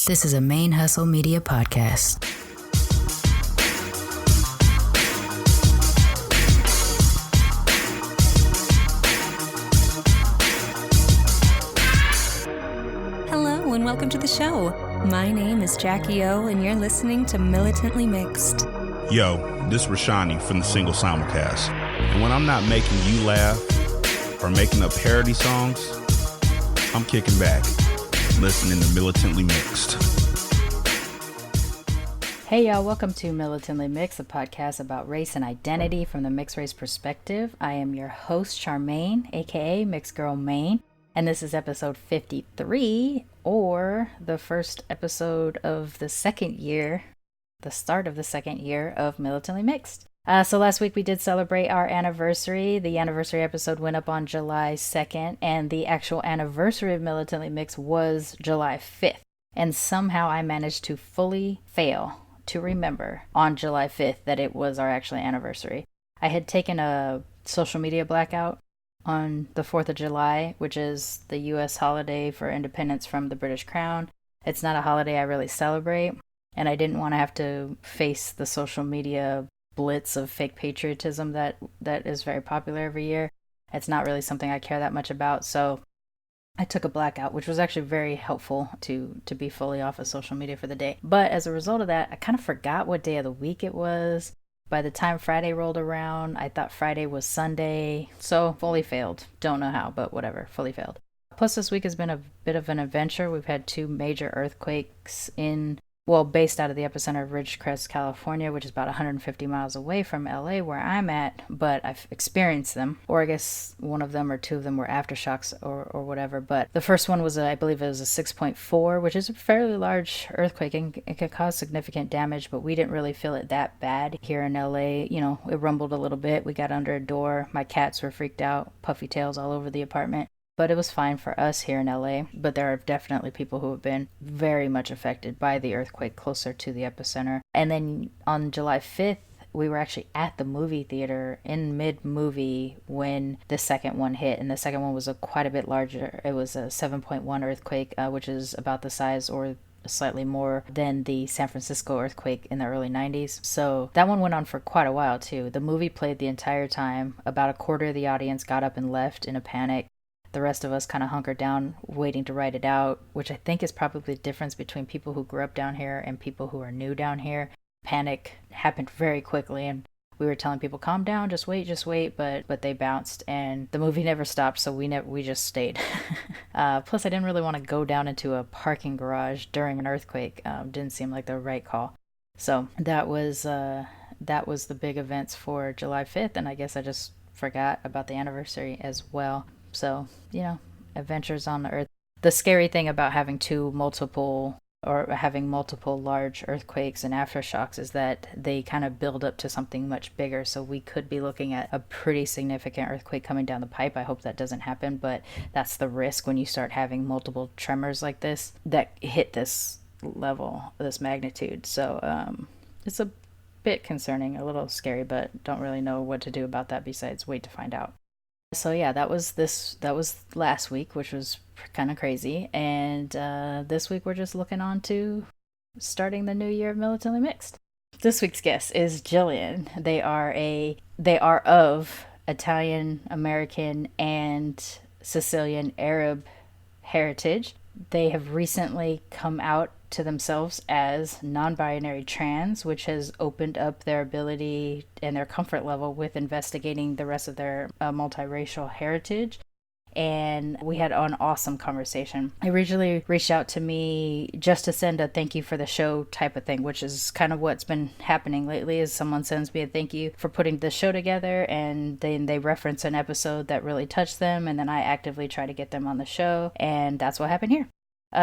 This is a ManeHustle Media podcast. Hello and welcome to the show. My name is Jackie O and you're listening to Militantly Mixed. Yo, this is Rashani from the Single Simulcast. And when I'm not making you laugh or making up parody songs, I'm kicking back, listening to Militantly Mixed. Hey y'all, welcome to Militantly Mixed, a podcast about race and identity from the mixed race perspective. I am your host, Charmaine, aka Mixed Girl Maine, and this is episode 53, or the first episode of the second year, the start of the second year of Militantly Mixed. So last week we did celebrate our anniversary. The anniversary episode went up on July 2nd, and the actual anniversary of Militantly Mixed was July 5th. And somehow I managed to fully fail to remember on July 5th that it was our actual anniversary. I had taken a social media blackout on the 4th of July, which is the U.S. holiday for independence from the British Crown. It's not a holiday I really celebrate, and I didn't want to have to face the social media blitz of fake patriotism that is very popular every year. It's not really something I care that much about, so I took a blackout, which was actually very helpful to be fully off of social media for the day. But as a result of that, I kind of forgot what day of the week it was. By the time Friday rolled around, I thought Friday was Sunday, so fully failed. Don't know how, but whatever, fully failed. Plus, this week has been a bit of an adventure. We've had two major earthquakes based out of the epicenter of Ridgecrest, California, which is about 150 miles away from LA where I'm at, but I've experienced them. Or I guess one of them or two of them were aftershocks or whatever. But the first one was, I believe it was a 6.4, which is a fairly large earthquake and it could cause significant damage, but we didn't really feel it that bad here in LA. You know, it rumbled a little bit. We got under a door. My cats were freaked out, puffy tails all over the apartment. But it was fine for us here in LA. But there are definitely people who have been very much affected by the earthquake closer to the epicenter. And then on July 5th, we were actually at the movie theater in mid-movie when the second one hit. And the second one was quite a bit larger. It was a 7.1 earthquake, which is about the size or slightly more than the San Francisco earthquake in the early 90s. So that one went on for quite a while too. The movie played the entire time. About a quarter of the audience got up and left in a panic. The rest of us kind of hunkered down waiting to write it out, which I think is probably the difference between people who grew up down here and people who are new down here. Panic happened very quickly, and we were telling people, calm down, just wait, but they bounced, and the movie never stopped, so we just stayed. Plus, I didn't really want to go down into a parking garage during an earthquake. Didn't seem like the right call. So that was the big events for July 5th, and I guess I just forgot about the anniversary as well. So, adventures on the earth. The scary thing about having multiple large earthquakes and aftershocks is that they kind of build up to something much bigger. So we could be looking at a pretty significant earthquake coming down the pipe. I hope that doesn't happen, but that's the risk when you start having multiple tremors like this that hit this level, this magnitude. So it's a bit concerning, a little scary, but don't really know what to do about that besides wait to find out. So yeah, that was last week, which was kind of crazy. And this week we're just looking on to starting the new year of Militantly Mixed. This week's guest is Jillian. They are of Italian American and Sicilian-Arab heritage. They have recently come out to themselves as non-binary trans, which has opened up their ability and their comfort level with investigating the rest of their multiracial heritage. And we had an awesome conversation. They originally reached out to me just to send a thank you for the show type of thing, which is kind of what's been happening lately, is someone sends me a thank you for putting the show together, and then they reference an episode that really touched them, and then I actively try to get them on the show, and that's what happened here.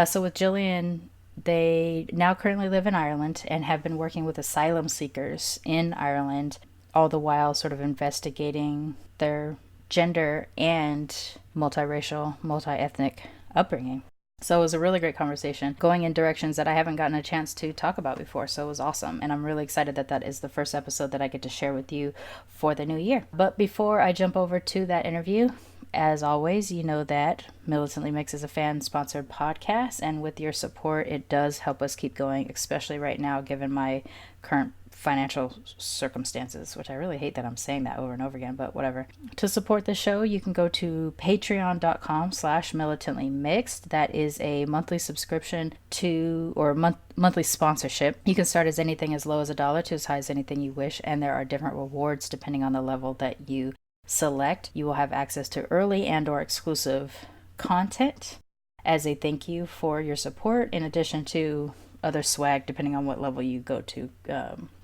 So with Jillian, they now currently live in Ireland and have been working with asylum seekers in Ireland, all the while sort of investigating their gender and multiracial, multi-ethnic upbringing. So it was a really great conversation, going in directions that I haven't gotten a chance to talk about before. So it was awesome. And I'm really excited that that is the first episode that I get to share with you for the new year. But before I jump over to that interview, As always, you know that Militantly Mixed is a fan-sponsored podcast, and with your support, it does help us keep going, especially right now, given my current financial circumstances, which I really hate that I'm saying that over and over again, but whatever. To support the show, you can go to patreon.com/militantlymixed. That is a monthly subscription to, or monthly sponsorship. You can start as anything as low as $1 to as high as anything you wish, and there are different rewards depending on the level that you select. You will have access to early and or exclusive content as a thank you for your support, in addition to other swag depending on what level you go to,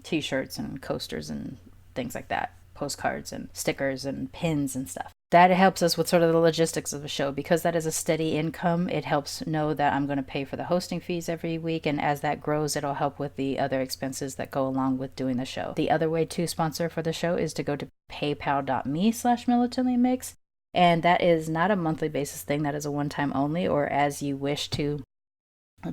t-shirts and coasters and things like that, postcards and stickers and pins and stuff. That helps us with sort of the logistics of the show. Because that is a steady income, it helps know that I'm going to pay for the hosting fees every week, and as that grows, it'll help with the other expenses that go along with doing the show. The other way to sponsor for the show is to go to paypal.me/militantlymix, and that is not a monthly basis thing. That is a one-time only, or as you wish to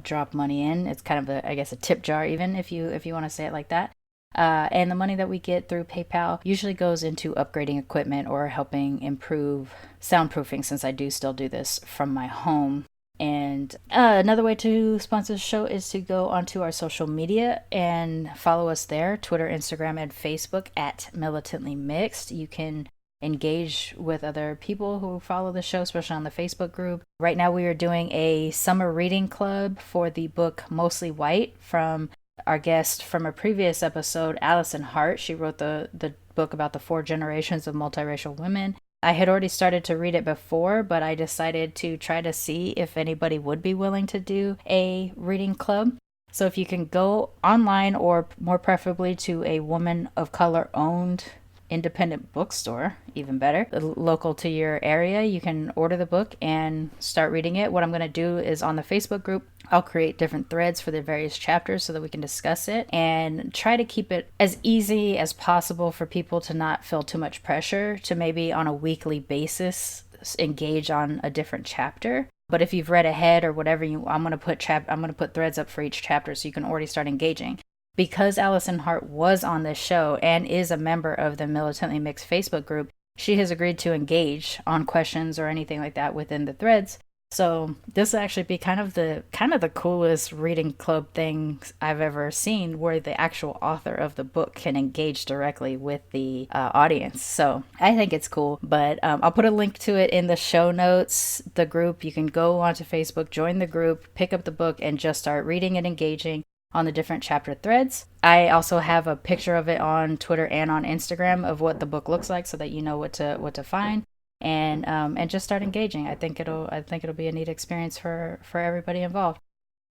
drop money in. It's kind of a tip jar, even if you want to say it like that. And the money that we get through PayPal usually goes into upgrading equipment or helping improve soundproofing, since I do still do this from my home. And another way to sponsor the show is to go onto our social media and follow us there, Twitter, Instagram, and Facebook at Militantly Mixed. You can engage with other people who follow the show, especially on the Facebook group. Right now we are doing a summer reading club for the book Mostly White from our guest from a previous episode, Allison Hart. She wrote the book about the 4 generations of multiracial women. I had already started to read it before, but I decided to try to see if anybody would be willing to do a reading club. So if you can go online, or more preferably to a woman of color owned independent bookstore, even better, local to your area, you can order the book and start reading it. What I'm going to do is, on the Facebook group, I'll create different threads for the various chapters so that we can discuss it, and try to keep it as easy as possible for people to not feel too much pressure to maybe on a weekly basis engage on a different chapter. But if you've read ahead or whatever, I'm going to put threads up for each chapter so you can already start engaging. Because Allison Hart was on this show and is a member of the Militantly Mixed Facebook group, she has agreed to engage on questions or anything like that within the threads. So this will actually be kind of the coolest reading club thing I've ever seen, where the actual author of the book can engage directly with the audience. So I think it's cool, but I'll put a link to it in the show notes. The group, you can go onto Facebook, join the group, pick up the book, and just start reading and engaging on the different chapter threads. I also have a picture of it on Twitter and on Instagram of what the book looks like, so that you know what to find, and just start engaging. I think it'll be a neat experience for everybody involved.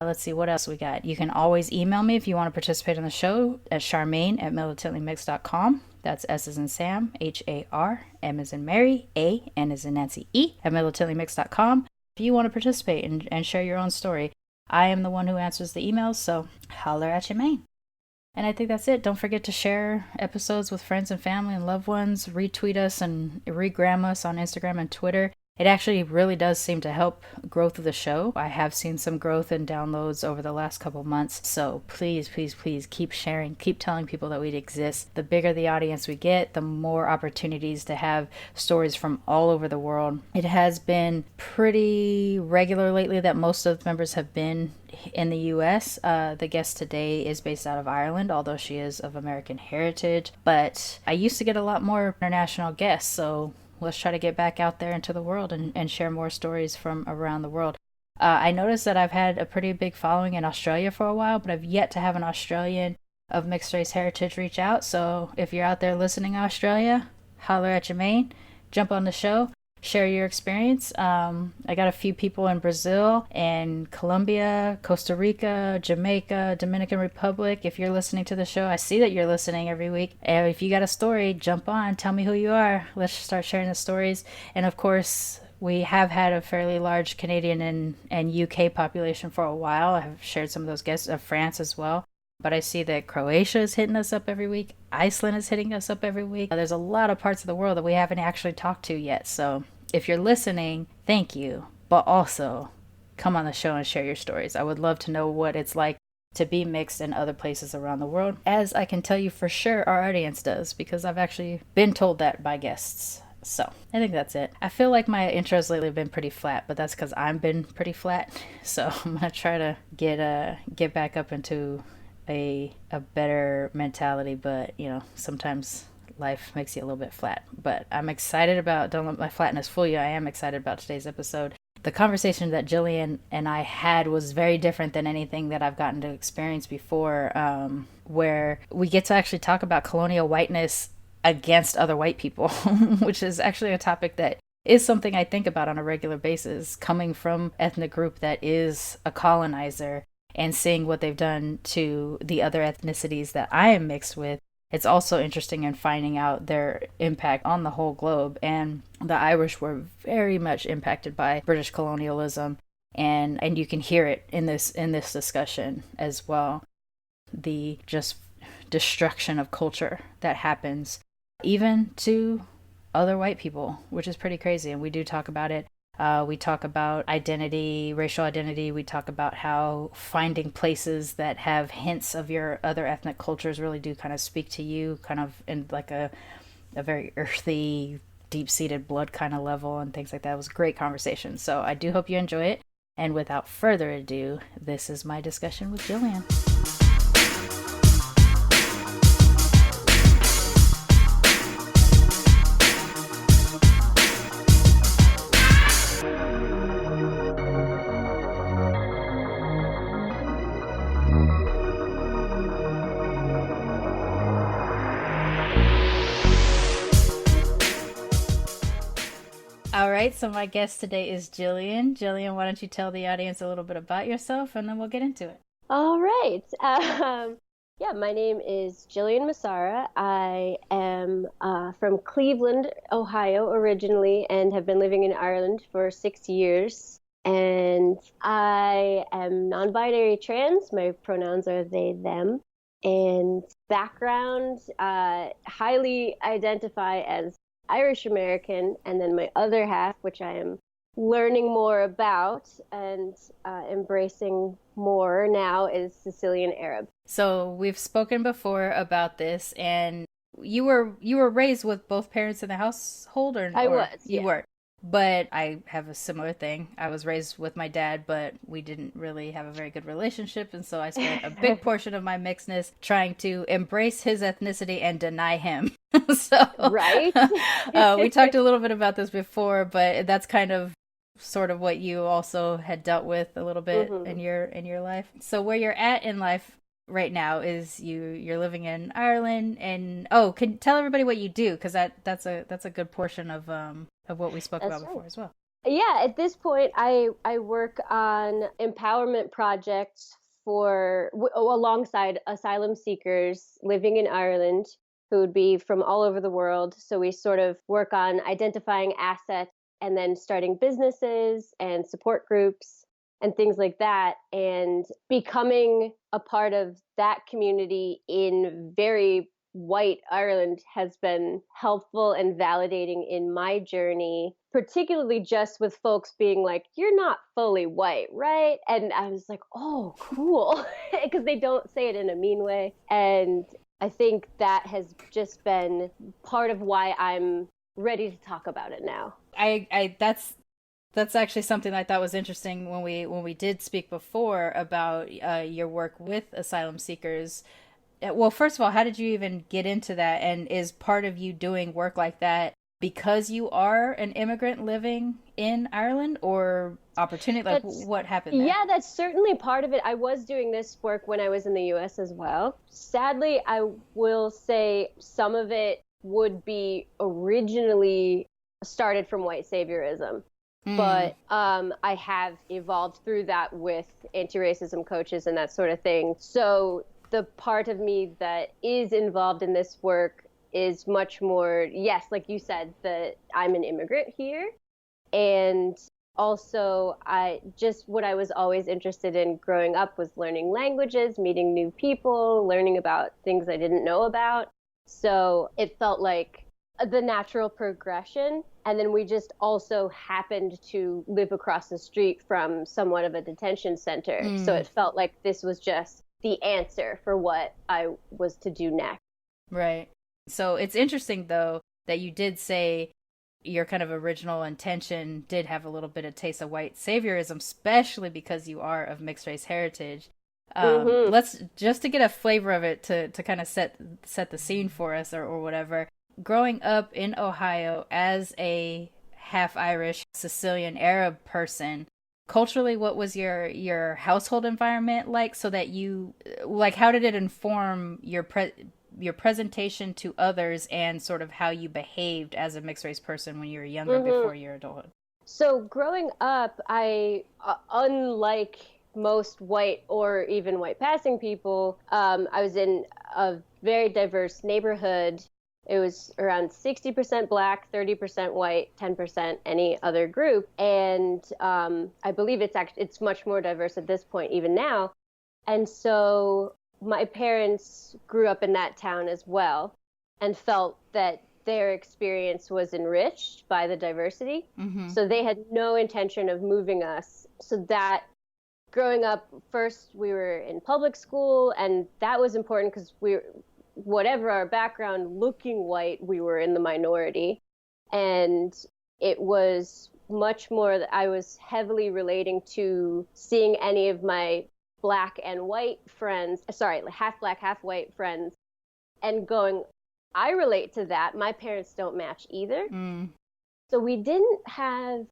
Let's see what else we got. You can always email me if you want to participate in the show at charmaine@militantlymix.com. That's S as in Sam, HAR, M as in Mary, A, N as in Nancy, E, at militantlymix.com. If you want to participate and share your own story, I am the one who answers the emails, so holler at your Maine. And I think that's it. Don't forget to share episodes with friends and family and loved ones. Retweet us and regram us on Instagram and Twitter. It actually really does seem to help growth of the show. I have seen some growth in downloads over the last couple months. So please, please, please keep sharing. Keep telling people that we exist. The bigger the audience we get, the more opportunities to have stories from all over the world. It has been pretty regular lately that most of the members have been in the U.S. The guest today is based out of Ireland, although she is of American heritage. But I used to get a lot more international guests, so let's try to get back out there into the world and share more stories from around the world. I noticed that I've had a pretty big following in Australia for a while, but I've yet to have an Australian of mixed race heritage reach out. So if you're out there listening, Australia, holler at your Maine, jump on the show, share your experience. I got a few people in Brazil and Colombia, Costa Rica, Jamaica, Dominican Republic. If you're listening to the show, I see that you're listening every week. And if you got a story, jump on, tell me who you are. Let's start sharing the stories. And of course, we have had a fairly large Canadian and UK population for a while. I have shared some of those guests of France as well. But I see that Croatia is hitting us up every week. Iceland is hitting us up every week. There's a lot of parts of the world that we haven't actually talked to yet. So if you're listening, thank you. But also, come on the show and share your stories. I would love to know what it's like to be mixed in other places around the world, as I can tell you for sure our audience does, because I've actually been told that by guests. So I think that's it. I feel like my intros lately have been pretty flat, but that's because I've been pretty flat. So I'm gonna try to get back up into a better mentality. But sometimes life makes you a little bit flat. But I'm excited about, don't let my flatness fool you, I am excited about today's episode. The conversation that Jillian and I had was very different than anything that I've gotten to experience before, where we get to actually talk about colonial whiteness against other white people, which is actually a topic that is something I think about on a regular basis, coming from ethnic group that is a colonizer and seeing what they've done to the other ethnicities that I am mixed with. It's also interesting in finding out their impact on the whole globe. And the Irish were very much impacted by British colonialism, and you can hear it in this discussion as well. The just destruction of culture that happens even to other white people, which is pretty crazy. And we do talk about it. We talk about identity, racial identity. We talk about how finding places that have hints of your other ethnic cultures really do kind of speak to you, kind of in like a very earthy, deep-seated blood kind of level and things like that. It was a great conversation. So I do hope you enjoy it. And without further ado, this is my discussion with Jillian. All right, so my guest today is Jillian. Jillian, why don't you tell the audience a little bit about yourself, and then we'll get into it. All right. My name is Jillian Musarra. I am from Cleveland, Ohio originally, and have been living in Ireland for 6 years. And I am non-binary trans. My pronouns are they, them. And background, highly identify as Irish American, and then my other half, which I am learning more about and embracing more now, is Sicilian-Arab. So we've spoken before about this, and you were raised with both parents in the household, or I was. You yeah. were. But I have a similar thing. I was raised with my dad, but we didn't really have a very good relationship. And so I spent a big portion of my mixedness trying to embrace his ethnicity and deny him. So Right. We talked a little bit about this before, but that's kind of sort of what you also had dealt with a little bit in your life. So where you're at in life right now is you're living in Ireland, and can tell everybody what you do, because that's a good portion of what we spoke about before as well. Yeah, at this point, I work on empowerment projects alongside asylum seekers living in Ireland who would be from all over the world. So we sort of work on identifying assets and then starting businesses and support groups and things like that, and becoming a part of that community in very white Ireland has been helpful and validating in my journey, particularly just with folks being like, you're not fully white, right? And I was like, oh, cool, because they don't say it in a mean way. And I think that has just been part of why I'm ready to talk about it now. That's actually something I thought was interesting when we did speak before about your work with asylum seekers. Well, first of all, how did you even get into that? And is part of you doing work like that because you are an immigrant living in Ireland, or opportunity? Like, what happened there? Yeah, that's certainly part of it. I was doing this work when I was in the U.S. as well. Sadly, I will say some of it would be originally started from white saviorism. But I have evolved through that with anti-racism coaches and that sort of thing. So the part of me that is involved in this work is much more, yes, like you said, that I'm an immigrant here. And also, what I was always interested in growing up was learning languages, meeting new people, learning about things I didn't know about. So it felt like the natural progression. And then we just also happened to live across the street from somewhat of a detention center. So it felt like this was just the answer for what I was to do next. Right. So it's interesting, though, that you did say your kind of original intention did have a little bit of taste of white saviorism, especially because you are of mixed race heritage. Let's just to get a flavor of it to kind of set the scene for us or whatever. Growing up in Ohio as a half Irish Sicilian-Arab person, culturally, what was your household environment like, so that you, like, how did it inform your presentation to others and sort of how you behaved as a mixed race person when you were younger before your adulthood? So growing up, I, unlike most white or even white passing people, I was in a very diverse neighborhood. It was around 60% black, 30% white, 10% any other group. And I believe it's much more diverse at this point, even now. And so my parents grew up in that town as well and felt that their experience was enriched by the diversity. So they had no intention of moving us. So that growing up, first we were in public school, and that was important because whatever our background, looking white, we were in the minority. And it was much more that I was heavily relating to seeing any of my black and white friends, half black, half white friends, and going, I relate to that. My parents don't match either. So we didn't have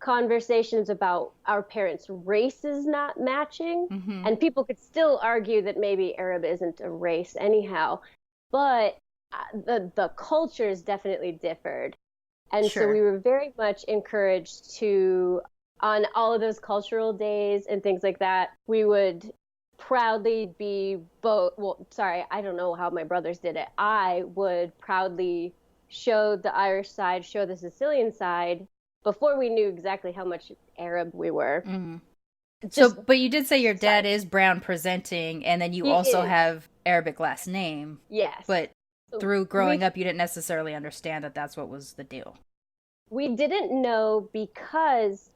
conversations about our parents' races not matching. And people could still argue that maybe Arab isn't a race anyhow, but the cultures definitely differed. And so we were very much encouraged to, on all of those cultural days and things like that, we would proudly be both, I don't know how my brothers did it. I would proudly show the Irish side, show the Sicilian side, before we knew exactly how much Arab we were. But you did say your dad is brown presenting, and then you also have Arabic last name. Yes. But through growing up, you didn't necessarily understand that that's what was the deal. We didn't know because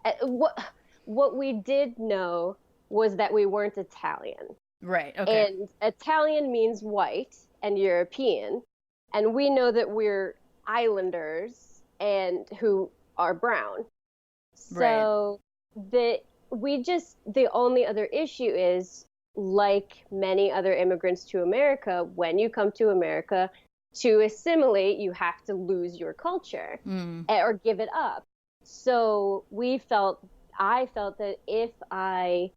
what we did know was that we weren't Italian. Right, okay. And Italian means white and European. And we know that we're islanders and who are brown. So the only other issue is, like many other immigrants to America, when you come to America, to assimilate, you have to lose your culture or give it up. So I felt that if I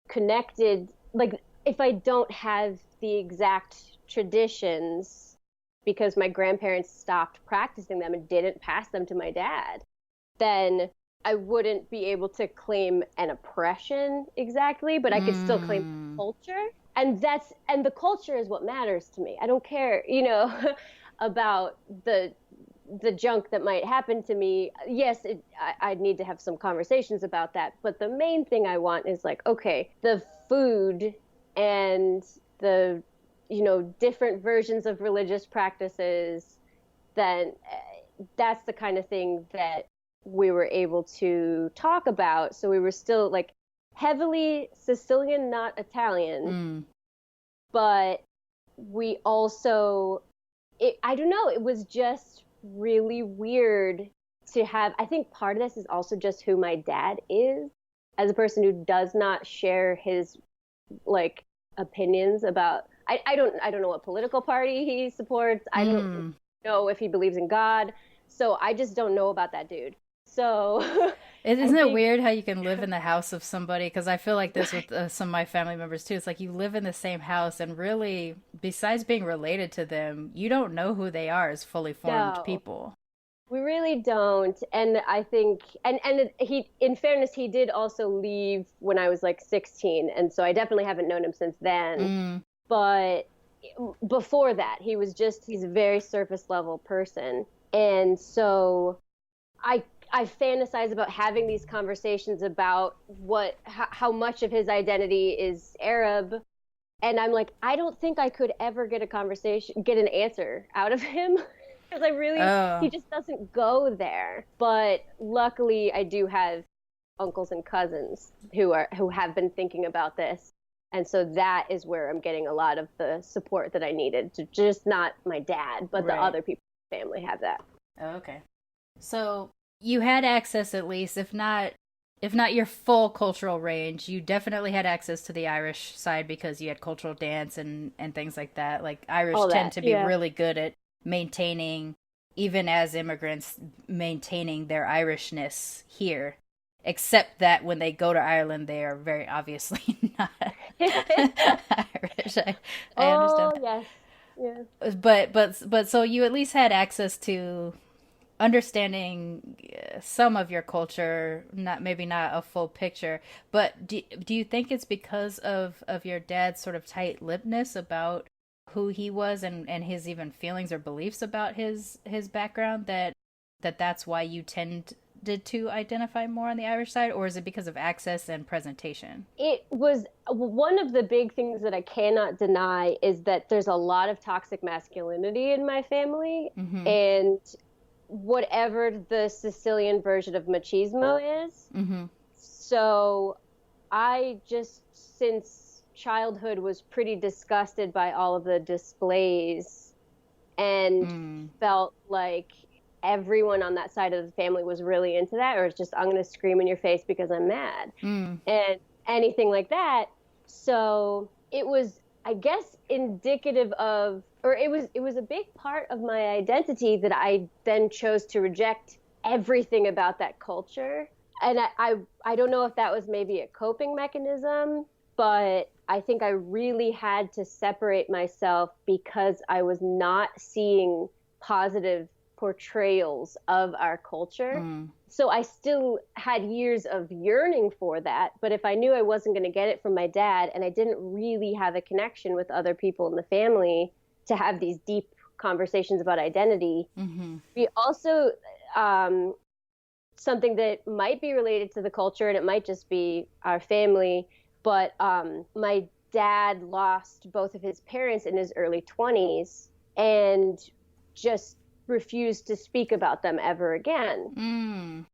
connected, like if I don't have the exact traditions because my grandparents stopped practicing them and didn't pass them to my dad, then I wouldn't be able to claim an oppression exactly, but I could still claim culture. And the culture is what matters to me. I don't care, about the junk that might happen to me. Yes, I'd need to have some conversations about that. But the main thing I want is like, okay, the food and the, different versions of religious practices, then that's the kind of thing that we were able to talk about. So we were still like heavily Sicilian, not Italian, but we also, I don't know, it was just really weird to have. I think part of this is also just who my dad is as a person who does not share his like opinions about, I don't know what political party he supports. I don't know if he believes in God. So I just don't know about that dude. So isn't it weird how you can live in the house of somebody? Because I feel like this with some of my family members too. It's like you live in the same house, and really, besides being related to them, you don't know who they are as fully formed people. We really don't. And I think, and he, in fairness, he did also leave when I was like 16. And so I definitely haven't known him since then. But before that, he's a very surface level person. And so I fantasize about having these conversations about how much of his identity is Arab. And I'm like, I don't think I could ever get an answer out of him. Because he just doesn't go there. But luckily, I do have uncles and cousins who have been thinking about this, and so that is where I'm getting a lot of the support that I needed. To just not my dad, but the other people in the family have that. Oh, okay. So you had access, at least, if not your full cultural range, you definitely had access to the Irish side because you had cultural dance and things like that. Like Irish All tend that, to be yeah. really good at maintaining, even as immigrants, maintaining their Irishness here. Except that when they go to Ireland, they are very obviously not Irish. I Oh, understand that. yes. Yeah. But so you at least had access to understanding some of your culture, not maybe not a full picture. But do you think it's because of your dad's sort of tight-lippedness about who he was and his even feelings or beliefs about his background that's why you tended to identify more on the Irish side, or is it because of access and presentation? It was one of the big things that I cannot deny is that there's a lot of toxic masculinity in my family. Mm-hmm. And whatever the Sicilian version of machismo is. Mm-hmm. So I just, since childhood, was pretty disgusted by all of the displays and felt like everyone on that side of the family was really into that, or it's just, I'm going to scream in your face because I'm mad. And anything like that. So it was, I guess, indicative of, or it was a big part of my identity that I then chose to reject everything about that culture. And I don't know if that was maybe a coping mechanism, but I think I really had to separate myself because I was not seeing positive portrayals of our culture. So I still had years of yearning for that. But if I knew I wasn't going to get it from my dad and I didn't really have a connection with other people in the family to have these deep conversations about identity, we also, something that might be related to the culture and it might just be our family, but my dad lost both of his parents in his early 20s and just refused to speak about them ever again.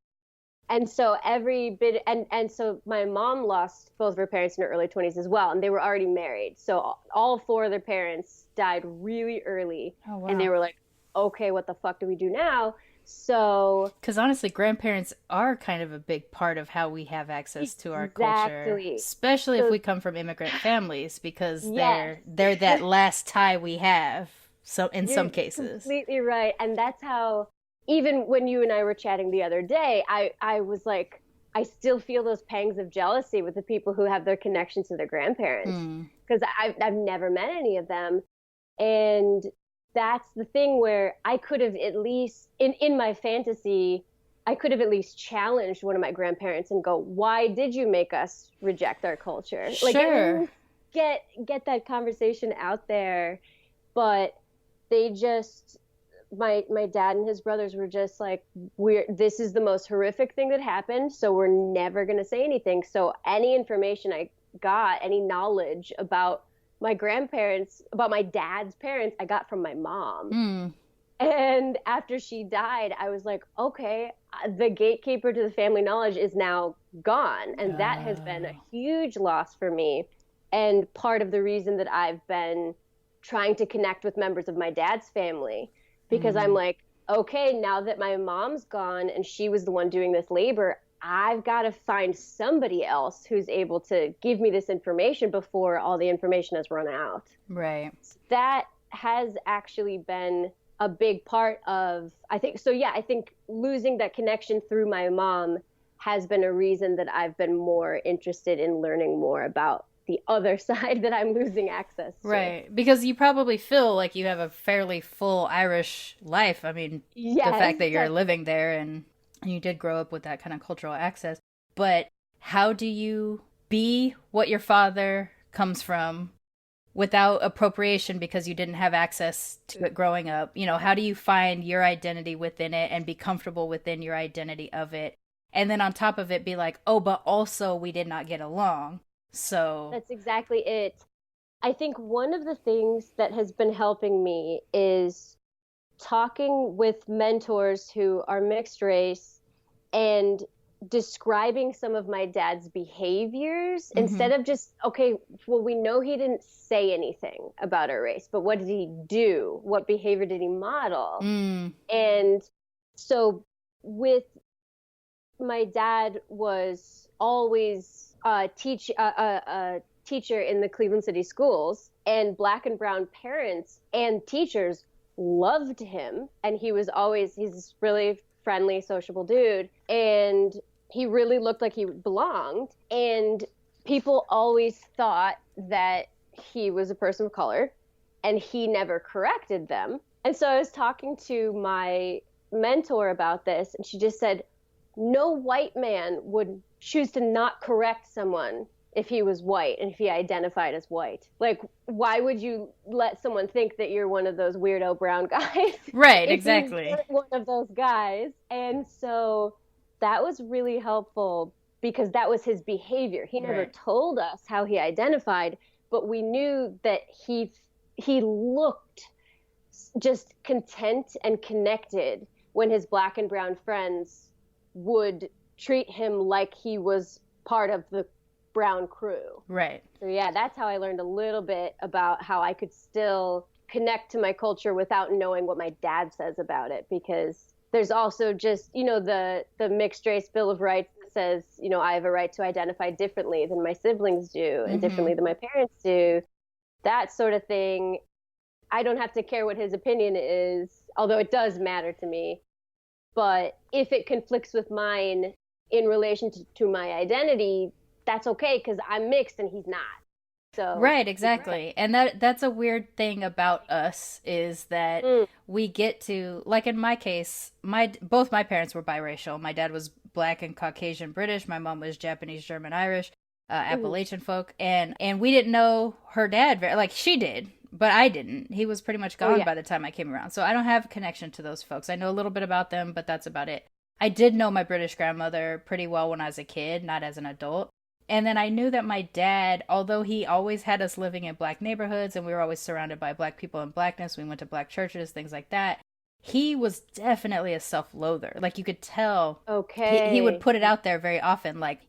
And so every bit, and so my mom lost both of her parents in her early 20s as well, and they were already married. So all four of their parents died really early. Oh, wow. And they were like, okay, what the fuck do we do now? So, because honestly, grandparents are kind of a big part of how we have access to our culture, especially if we come from immigrant families, because they're that last tie we have. So in some cases, completely right. And that's how, even when you and I were chatting the other day, I was like, I still feel those pangs of jealousy with the people who have their connection to their grandparents, because I've never met any of them. And that's the thing where I could have at least, in my fantasy, I could have at least challenged one of my grandparents and go, why did you make us reject our culture? Sure. Like, get that conversation out there. But they just, my dad and his brothers were just like, this is the most horrific thing that happened, so we're never going to say anything. So any information I got, any knowledge about my grandparents, about my dad's parents, I got from my mom. And after she died, I was like, okay, the gatekeeper to the family knowledge is now gone. And that has been a huge loss for me. And part of the reason that I've been trying to connect with members of my dad's family, because I'm like, okay, now that my mom's gone and she was the one doing this labor, I've got to find somebody else who's able to give me this information before all the information has run out. Right. That has actually been a big part of, I think, so yeah, I think losing that connection through my mom has been a reason that I've been more interested in learning more about the other side that I'm losing access to. Right. Because you probably feel like you have a fairly full Irish life. I mean, the fact that you're living there and you did grow up with that kind of cultural access. But how do you be what your father comes from without appropriation because you didn't have access to it growing up? You know, how do you find your identity within it and be comfortable within your identity of it? And then on top of it, be like, oh, but also we did not get along. So that's exactly it. I think one of the things that has been helping me is talking with mentors who are mixed race and describing some of my dad's behaviors instead of just, okay, well, we know he didn't say anything about our race, but what did he do? What behavior did he model? And so with my dad was always a teacher in the Cleveland City schools, and Black and brown parents and teachers loved him. And he's this really friendly, sociable dude. And he really looked like he belonged. And people always thought that he was a person of color, and he never corrected them. And so I was talking to my mentor about this, and she just said, no white man would choose to not correct someone if he was white and if he identified as white. Like, why would you let someone think that you're one of those weirdo brown guys? Right, exactly. If you weren't one of those guys. And so that was really helpful because that was his behavior. He never told us how he identified, but we knew that he looked just content and connected when his Black and brown friends would treat him like he was part of the brown crew. Right. So yeah, that's how I learned a little bit about how I could still connect to my culture without knowing what my dad says about it, because there's also just, the mixed race Bill of Rights that says, I have a right to identify differently than my siblings do and differently than my parents do. That sort of thing. I don't have to care what his opinion is, although it does matter to me. But if it conflicts with mine in relation to my identity, that's okay, because I'm mixed and he's not. So right, exactly. And that's a weird thing about us, is that we get to, like in my case, both my parents were biracial. My dad was Black and Caucasian British. My mom was Japanese, German, Irish, Appalachian folk. And we didn't know her dad she did. But I didn't. He was pretty much gone by the time I came around. So I don't have a connection to those folks. I know a little bit about them, but that's about it. I did know my British grandmother pretty well when I was a kid, not as an adult. And then I knew that my dad, although he always had us living in Black neighborhoods and we were always surrounded by Black people and Blackness, we went to Black churches, things like that, he was definitely a self-loather. Like, you could tell. Okay. He would put it out there very often, like,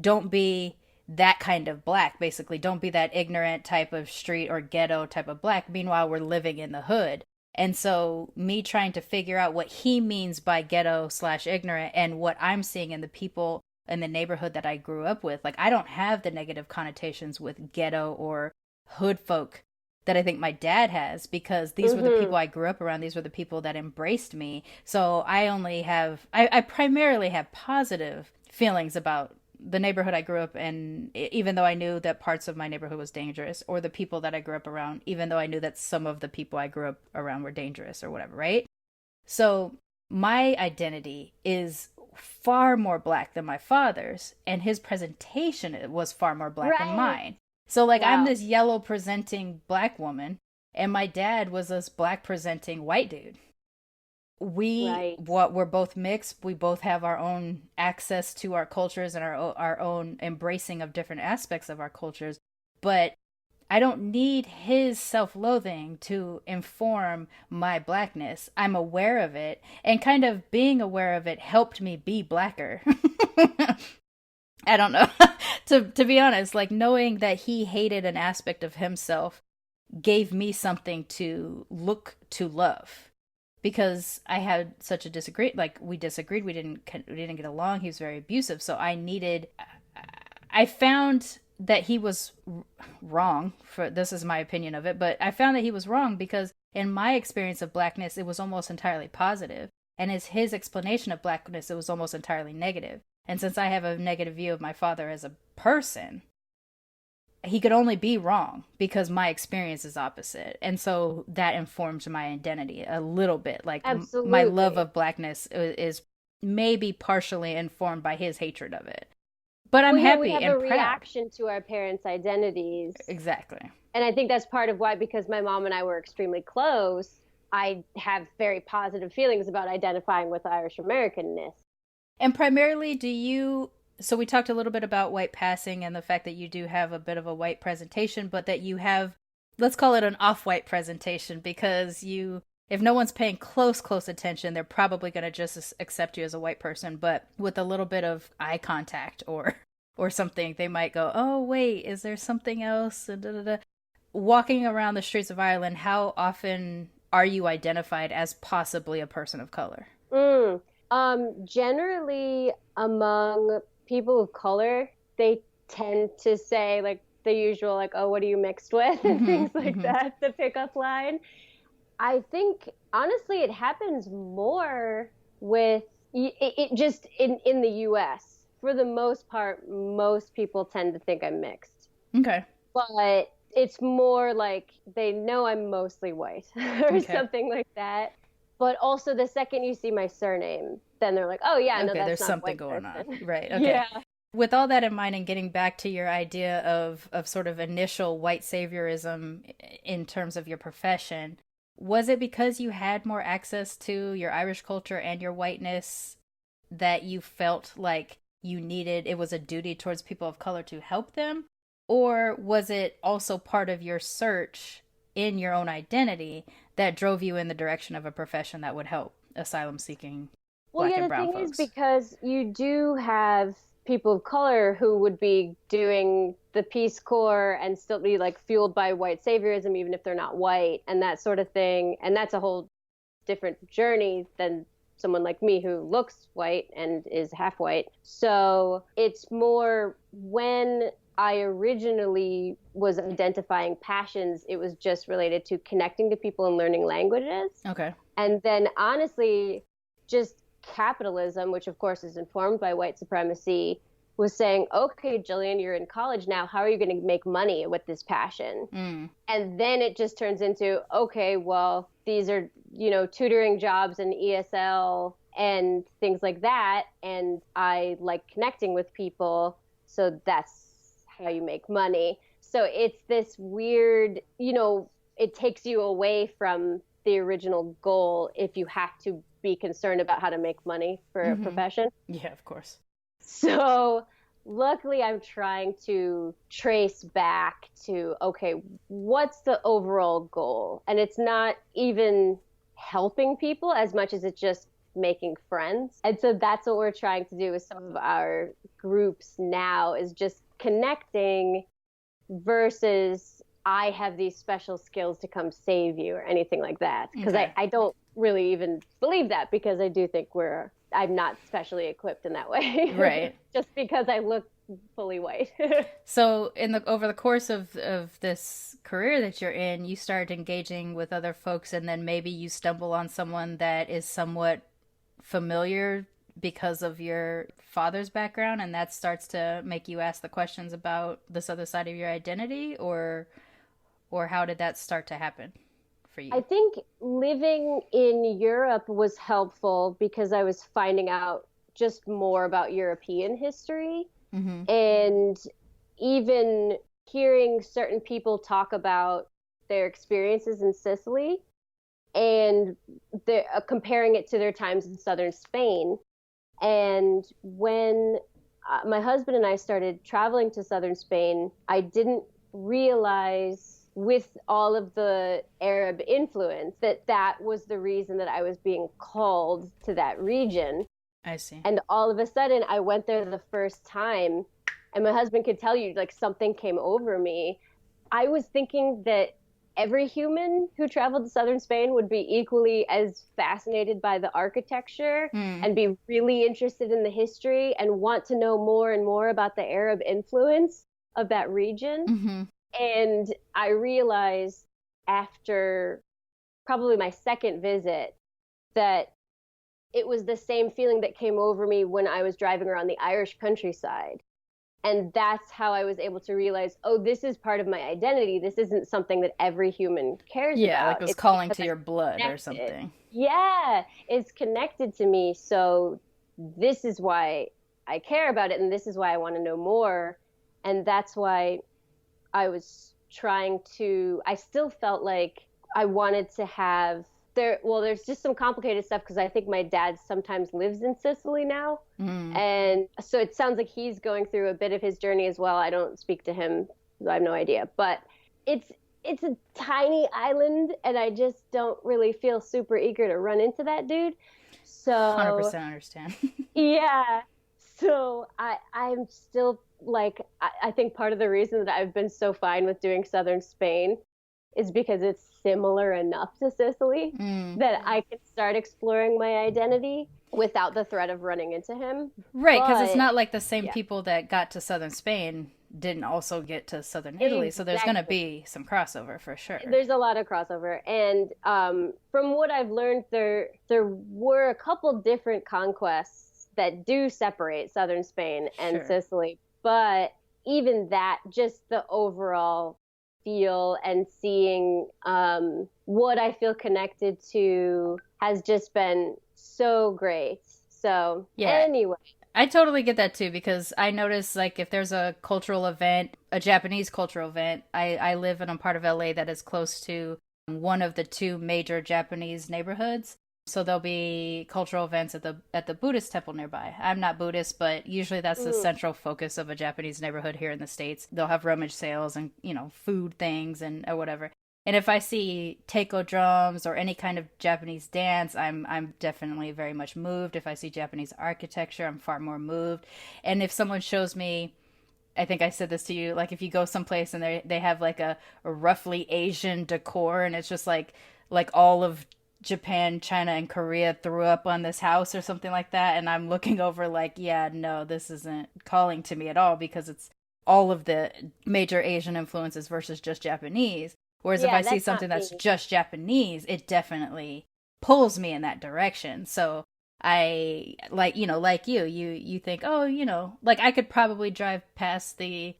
don't be that kind of Black, basically. Don't be that ignorant type of street or ghetto type of Black. Meanwhile, we're living in the hood. And so me trying to figure out what he means by ghetto/ignorant and what I'm seeing in the people in the neighborhood that I grew up with, like, I don't have the negative connotations with ghetto or hood folk that I think my dad has, because these were the people I grew up around. These were the people that embraced me. So I primarily have positive feelings about the neighborhood I grew up in, even though I knew that parts of my neighborhood was dangerous, or the people that I grew up around, even though I knew that some of the people I grew up around were dangerous or whatever, right? So my identity is far more Black than my father's, and his presentation was far more Black than mine. So I'm this yellow presenting Black woman, and my dad was this Black presenting white dude. We're both mixed. We both have our own access to our cultures and our own embracing of different aspects of our cultures. But I don't need his self-loathing to inform my Blackness. I'm aware of it, and kind of being aware of it helped me be Blacker. I don't know. to be honest, knowing that he hated an aspect of himself gave me something to look to love. Because I had such a we disagreed, we didn't get along, he was very abusive, so I found that he was wrong, this is my opinion of it, but I found that he was wrong because in my experience of Blackness, it was almost entirely positive, and his explanation of Blackness, it was almost entirely negative. And since I have a negative view of my father as a person, he could only be wrong because my experience is opposite. And so that informs my identity a little bit. Absolutely. My love of Blackness is maybe partially informed by his hatred of it. But I'm happy we have and a proud. reaction to our parents' identities. Exactly. And I think that's part of why, because my mom and I were extremely close, I have very positive feelings about identifying with Irish Americanness. And primarily, so we talked a little bit about white passing and the fact that you do have a bit of a white presentation, but that you have, let's call it an off-white presentation, because if no one's paying close attention, they're probably going to just accept you as a white person. But with a little bit of eye contact or something, they might go, oh, wait, is there something else? Walking around the streets of Ireland, how often are you identified as possibly a person of color? Generally among people of color, they tend to say like the usual, like, "Oh, what are you mixed with?" and things like that, the pickup line. I think honestly, it happens more with it just in the U.S. For the most part, most people tend to think I'm mixed, Okay. but it's more like they know I'm mostly white or Okay. something like that. But also, the second you see my surname, then they're like, "Oh yeah, no, Okay, that's there's not a something white going on. person." Right. Okay. Yeah. With all that in mind and getting back to your idea of sort of initial white saviorism in terms of your profession, was it because you had more access to your Irish culture and your whiteness that you felt like you needed, it was a duty towards people of color to help them? Or was it also part of your search in your own identity that drove you in the direction of a profession that would help asylum seeking Well, Black yeah, and the brown thing is folks? because you do have people of color who would be doing the Peace Corps and still be like fueled by white saviorism, even if they're not white, and that sort of thing. And that's a whole different journey than someone like me who looks white and is half white. So it's more when I originally was identifying passions, it was just related to connecting to people and learning languages. Okay. And then honestly, just capitalism, which of course is informed by white supremacy, was saying, okay, Jillian, you're in college now. How are you going to make money with this passion? Mm. And then it just turns into, okay, well, these are, tutoring jobs and ESL and things like that. And I like connecting with people. So that's how you make money. So it's this weird, it takes you away from the original goal if you have to be concerned about how to make money for a profession. Yeah, of course. So luckily, I'm trying to trace back to, okay, what's the overall goal? And it's not even helping people as much as it's just making friends. And so that's what we're trying to do with some of our groups now is just connecting versus I have these special skills to come save you or anything like that. Because Okay. I don't really even believe that because I do think I'm not specially equipped in that way. Right. Just because I look fully white. So over the course of this career that you're in, you start engaging with other folks and then maybe you stumble on someone that is somewhat familiar because of your father's background and that starts to make you ask the questions about this other side of your identity or how did that start to happen for you? I think living in Europe was helpful because I was finding out just more about European history. And even hearing certain people talk about their experiences in Sicily and comparing it to their times in southern Spain. And when my husband and I started traveling to southern Spain, I didn't realize with all of the Arab influence that was the reason that I was being called to that region. I see. And all of a sudden I went there the first time and my husband could tell you like something came over me. I was thinking that every human who traveled to southern Spain would be equally as fascinated by the architecture and be really interested in the history and want to know more and more about the Arab influence of that region. And I realized after probably my second visit that it was the same feeling that came over me when I was driving around the Irish countryside. And that's how I was able to realize, oh, this is part of my identity. This isn't something that every human cares about. Yeah, like it was It's calling because to I'm your blood or connected. something. Yeah, it's connected to me. So this is why I care about it. And this is why I want to know more. And that's why I was I still felt like I wanted to have there's just some complicated stuff because I think my dad sometimes lives in Sicily now. And so it sounds like he's going through a bit of his journey as well. I don't speak to him, so I have no idea. But it's a tiny island and I just don't really feel super eager to run into that dude. So 100% understand. yeah. So I'm still like, I think part of the reason that I've been so fine with doing southern Spain is because it's similar enough to Sicily that I can start exploring my identity without the threat of running into him. Right, because it's But not like the same yeah, people that got to southern Spain didn't also get to southern Italy, so there's going to exactly. be some crossover for sure. There's a lot of crossover, and from what I've learned, there were a couple different conquests that do separate southern Spain and Sure. Sicily, but even that, just the overall feel and seeing what I feel connected to has just been so great. So Yeah, anyway, I totally get that too because I notice like if there's a cultural event, a Japanese cultural event, I live in a part of LA that is close to one of the two major Japanese neighborhoods. So there'll be cultural events at the Buddhist temple nearby. I'm not Buddhist, but usually that's the mm, central focus of a Japanese neighborhood here in the States. They'll have rummage sales and, you know, food things and or whatever. And if I see taiko drums or any kind of Japanese dance, I'm definitely very much moved. If I see Japanese architecture, I'm far more moved. And if someone shows me, I think I said this to you, like if you go someplace and they have like a roughly Asian decor and it's just like all of Japan, China, and Korea threw up on this house or something like that, and I'm looking over like, yeah, no, this isn't calling to me at all because it's all of the major Asian influences versus just Japanese. Whereas if yeah, I see that's not something that's me. just Japanese, it definitely pulls me in that direction. So I like, you know, like you think, oh, you know, like I could probably drive past the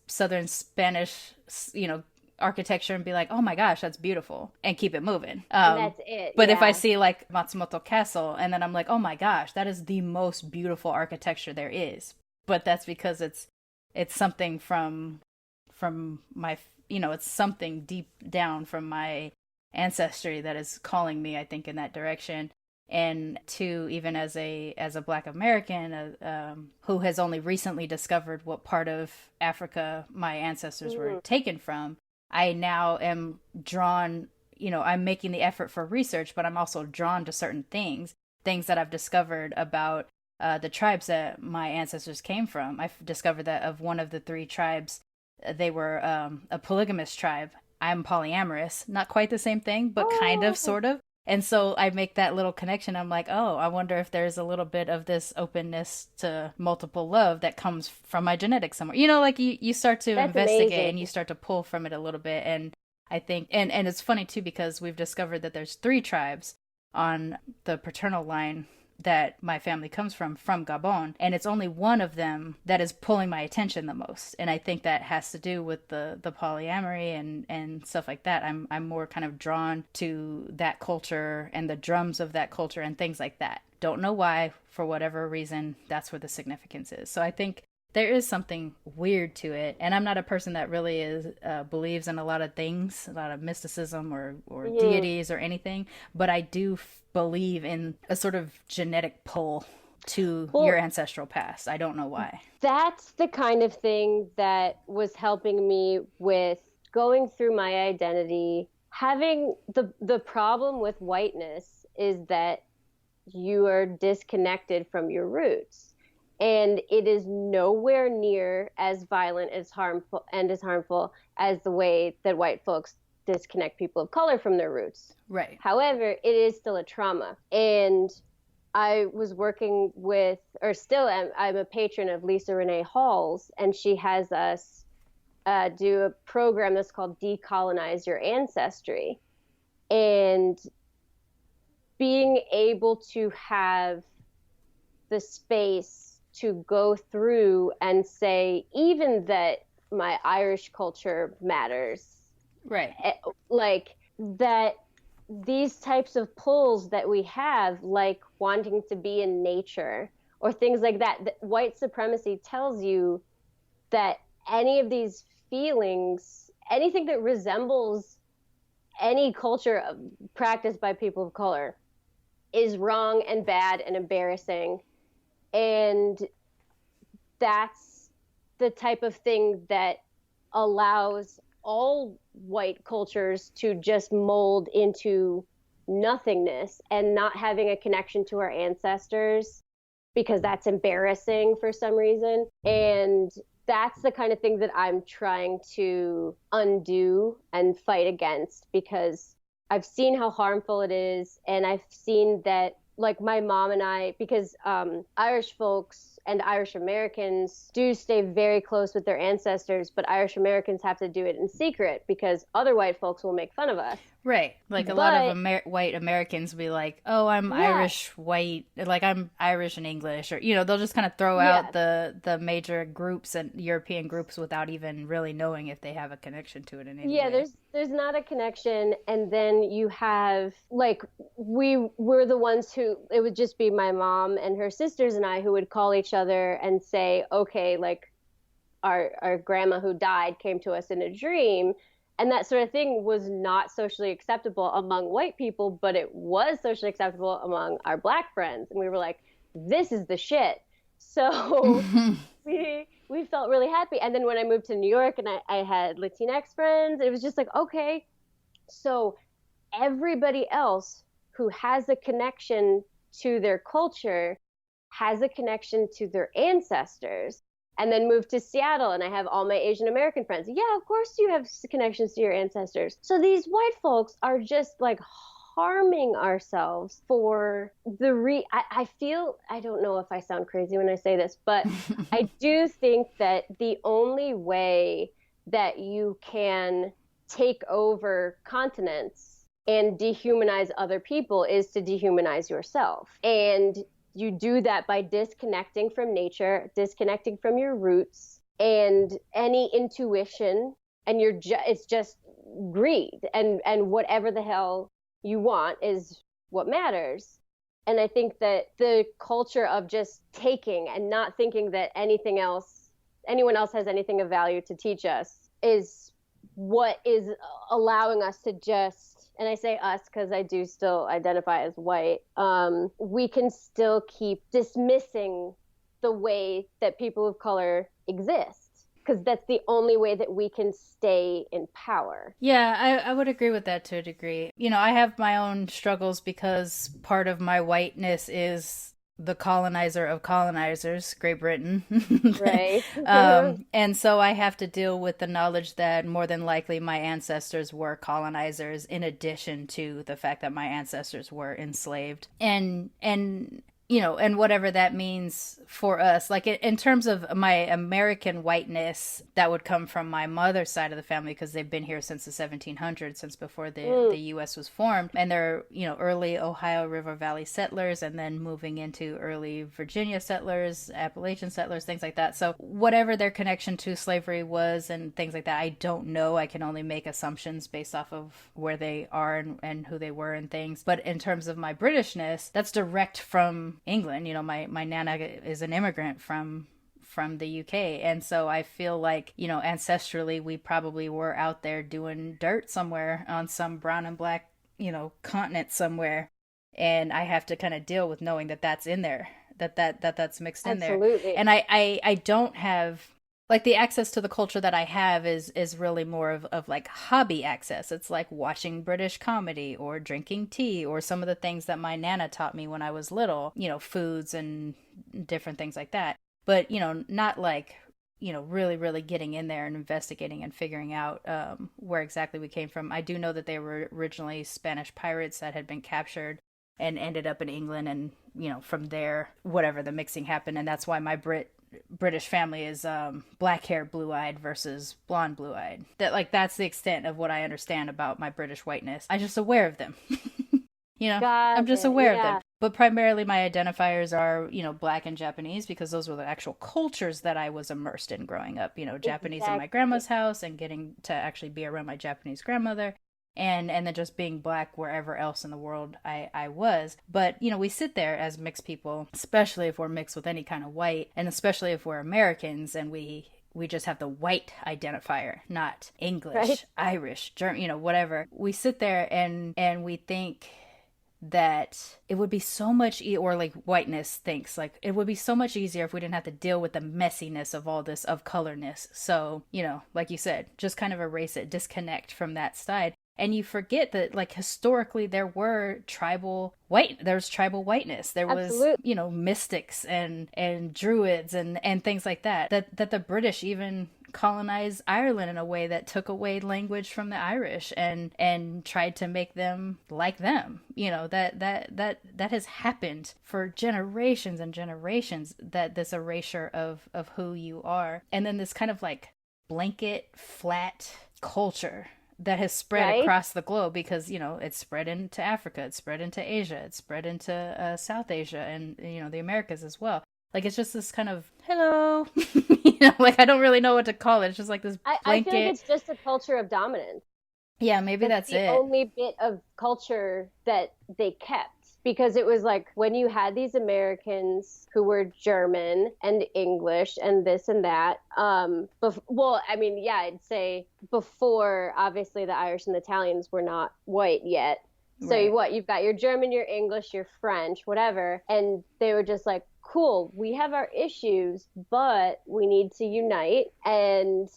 southern Spanish, you know, architecture and be like, oh my gosh, that's beautiful, and keep it moving. And that's it. But if I Yeah. see like Matsumoto Castle and then I'm like, oh my gosh, that is the most beautiful architecture there is. But that's because it's something from my, you know, it's something deep down from my ancestry that is calling me, I think, in that direction. And two, even as a Black American who has only recently discovered what part of Africa my ancestors were Mhm. taken from, I now am drawn. You know, I'm making the effort for research, but I'm also drawn to certain things that I've discovered about the tribes that my ancestors came from. I've discovered that of one of the three tribes, they were a polygamous tribe. I'm polyamorous, not quite the same thing, but kind of, Oh, sort of. And so I make that little connection. I'm like, oh, I wonder if there's a little bit of this openness to multiple love that comes from my genetics somewhere. You know, like you start to that's investigate amazing. and you start to pull from it a little bit. And I think, and it's funny too, because we've discovered that there's three tribes on the paternal line that my family comes from Gabon, and it's only one of them that is pulling my attention the most. And I think that has to do with the polyamory and stuff like that. I'm more kind of drawn to that culture and the drums of that culture and things like that. Don't know why, for whatever reason, that's where the significance is. So I think there is something weird to it, and I'm not a person that really is believes in a lot of things, a lot of mysticism or Mhm. deities or anything, but I do believe in a sort of genetic pull to your Well, ancestral past. I don't know why. that's the kind of thing that was helping me with going through my identity. Having the problem with whiteness is that you are disconnected from your roots. And it is nowhere near as violent as harmful as the way that white folks disconnect people of color from their roots. Right. However, it is still a trauma. And I was working with, or still am, I'm a patron of Lisa Renee Hall's, and she has us do a program that's called Decolonize Your Ancestry. And being able to have the space to go through and say, even that my Irish culture matters, Right. like that these types of pulls that we have, like wanting to be in nature or things like that, that white supremacy tells you that any of these feelings, anything that resembles any culture practiced by people of color, is wrong and bad and embarrassing. And that's the type of thing that allows all white cultures to just mold into nothingness and not having a connection to our ancestors because that's embarrassing for some reason. And that's the kind of thing that I'm trying to undo and fight against, because I've seen how harmful it is. And I've seen that, like, my mom and I, because Irish folks and Irish Americans do stay very close with their ancestors, but Irish Americans have to do it in secret because other white folks will make fun of us. Right. Like a lot of white Americans be like, oh, I'm Irish white, like I'm Irish and English, or, they'll just kind of throw out the major groups and European groups without even really knowing if they have a connection to it in any way. Yeah, there's not a connection. And then you have, like, we were the ones who, it would just be my mom and her sisters and I who would call each other and say, okay, like, our grandma who died came to us in a dream. And that sort of thing was not socially acceptable among white people, but it was socially acceptable among our Black friends. And we were like, this is the shit. So we felt really happy. And then when I moved to New York and I had Latinx friends, it was just like, okay, so everybody else who has a connection to their culture has a connection to their ancestors. And then moved to Seattle, and I have all my Asian American friends. Yeah, of course you have connections to your ancestors. So these white folks are just like harming ourselves for I feel, I don't know if I sound crazy when I say this, but I do think that the only way that you can take over continents and dehumanize other people is to dehumanize yourself. And you do that by disconnecting from nature, disconnecting from your roots and any intuition, and it's just greed, and whatever the hell you want is what matters. And I think that the culture of just taking and not thinking that anyone else has anything of value to teach us is what is allowing us to just, and I say us because I do still identify as white, we can still keep dismissing the way that people of color exist, because that's the only way that we can stay in power. Yeah, I would agree with that to a degree. I have my own struggles because part of my whiteness is the colonizer of colonizers, Great Britain. Right. And so I have to deal with the knowledge that more than likely my ancestors were colonizers, in addition to the fact that my ancestors were enslaved. And whatever that means for us, like in terms of my American whiteness, that would come from my mother's side of the family, because they've been here since the 1700s, since before the U.S. was formed. And they're, early Ohio River Valley settlers, and then moving into early Virginia settlers, Appalachian settlers, things like that. So whatever their connection to slavery was and things like that, I don't know. I can only make assumptions based off of where they are and who they were and things. But in terms of my Britishness, that's direct from England. My nana is an immigrant from the UK, and so I feel like ancestrally we probably were out there doing dirt somewhere on some brown and black continent somewhere, and I have to kind of deal with knowing that that's in there, that's mixed in there. Absolutely. And I don't have, like, the access to the culture that I have is really more of like hobby access. It's like watching British comedy or drinking tea or some of the things that my Nana taught me when I was little, foods and different things like that. But, not like, really, really getting in there and investigating and figuring out where exactly we came from. I do know that they were originally Spanish pirates that had been captured and ended up in England. And, from there, whatever, the mixing happened. And that's why my British family is black hair, blue-eyed versus blonde, blue-eyed. That's the extent of what I understand about my British whiteness. I'm just aware of them. I'm just aware of them. But primarily my identifiers are, Black and Japanese, because those were the actual cultures that I was immersed in growing up. Japanese in my grandma's house and getting to actually be around my Japanese grandmother. And then just being Black wherever else in the world I was. But, we sit there as mixed people, especially if we're mixed with any kind of white, and especially if we're Americans and we just have the white identifier, not English, right, Irish, German, whatever. We sit there and we think that it would be so much or like whiteness thinks like it would be so much easier if we didn't have to deal with the messiness of all this, of colorness. So, like you said, just kind of erase it, disconnect from that side. And you forget that, like, historically there was tribal whiteness. There was, Absolutely. you know, mystics and druids and things like that. That the British even colonized Ireland in a way that took away language from the Irish and tried to make them like them. You know, that has happened for generations and generations, that this erasure of who you are. And then this kind of like blanket flat culture that has spread across the globe, because, you know, it's spread into Africa, it's spread into Asia, it's spread into South Asia, and, you know, the Americas as well. Like, it's just this kind of, hello, you know, like, I don't really know what to call it. It's just like this blanket. I feel like it's just a culture of dominance. Yeah, maybe that's the it. only bit of culture that they kept. Because it was like, when you had these Americans who were German and English and this and that, well, I mean, yeah, I'd say before, obviously, the Irish and the Italians were not white yet. So you've got your German, your English, your French, whatever. And they were just like, cool, we have our issues, but we need to unite. And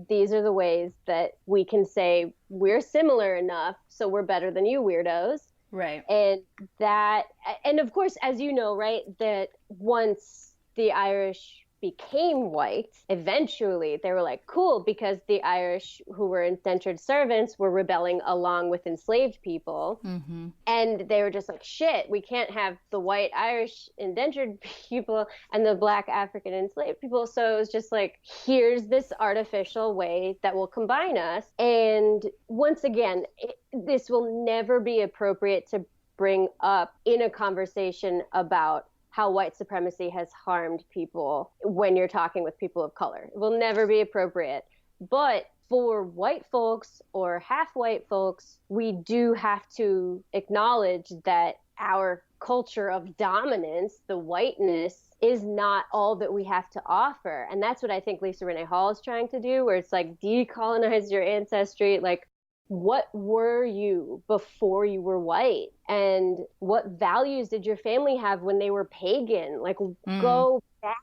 these are the ways that we can say we're similar enough, so we're better than you weirdos. Right. And of course, as you know, right, that once the Irish became white, eventually they were like, cool, because the Irish who were indentured servants were rebelling along with enslaved people. Mm-hmm. And they were just like, shit, we can't have the white Irish indentured people and the black African enslaved people. So it was just like, here's this artificial way that will combine us. And once again, this will never be appropriate to bring up in a conversation about how white supremacy has harmed people when you're talking with people of color. It will never be appropriate. But for white folks or half white folks, we do have to acknowledge that our culture of dominance, the whiteness, is not all that we have to offer. And that's what I think Lisa Renee Hall is trying to do, where it's like, decolonize your ancestry. Like, what were you before you were white? And what values did your family have when they were pagan? Like, go back.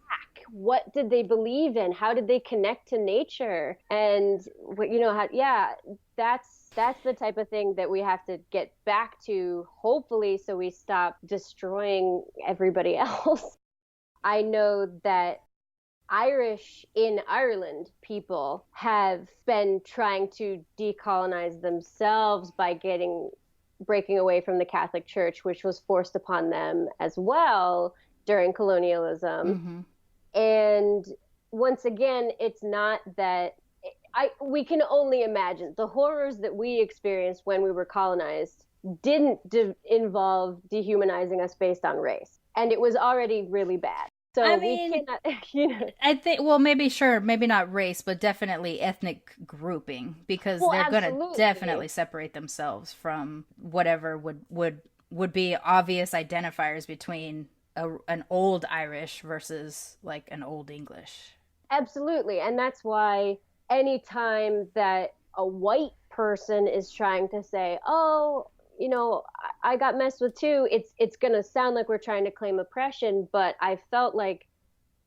What did they believe in? How did they connect to nature? And, you know, that's the type of thing that we have to get back to, hopefully, so we stop destroying everybody else. I know that Irish in Ireland people have been trying to decolonize themselves by breaking away from the Catholic Church, which was forced upon them as well during colonialism. Mm-hmm. And once again, it's not that we can only imagine the horrors that we experienced when we were colonized didn't involve dehumanizing us based on race. And it was already really bad. So I mean, we cannot, you know. I think, well, maybe not race, but definitely ethnic grouping, because they're going to definitely separate themselves from whatever would be obvious identifiers between an old Irish versus like an old English. Absolutely. And that's why anytime that a white person is trying to say, oh, you know, I got messed with too, it's going to sound like we're trying to claim oppression, but I felt like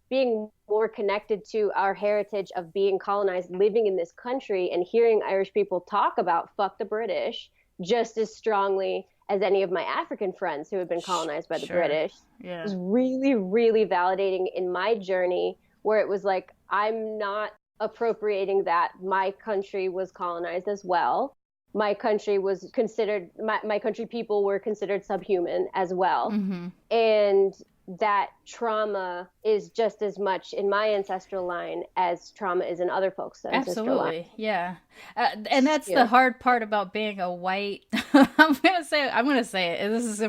being more connected to our heritage of being colonized, living in this country, and hearing Irish people talk about fuck the British just as strongly as any of my African friends who had been colonized by the British. Yeah. It was really, really validating in my journey, where it was like, I'm not appropriating that my country was colonized as well. My country was considered, my country people were considered subhuman as well. Mm-hmm. And that trauma is just as much in my ancestral line as trauma is in other folks' ancestral line. Absolutely, yeah. And that's the hard part about being a white, I'm going to say it, this is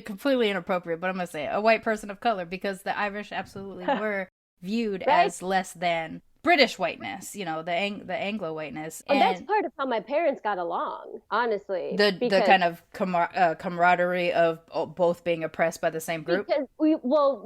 completely inappropriate, but I'm going to say it, a white person of color, because the Irish absolutely were viewed as less than British whiteness, you know, the Anglo whiteness. And that's part of how my parents got along, honestly. The kind of camaraderie of both being oppressed by the same group?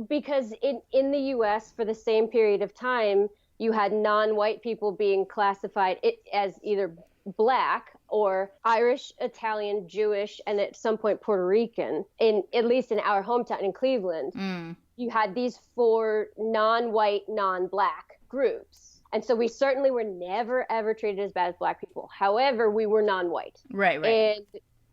Because in the U.S. for the same period of time, you had non-white people being classified as either Black or Irish, Italian, Jewish, and at some point Puerto Rican, at least in our hometown in Cleveland. You had these 4 non-white, non-Black groups. And so we certainly were never, ever treated as bad as Black people. However, we were non-white. Right. And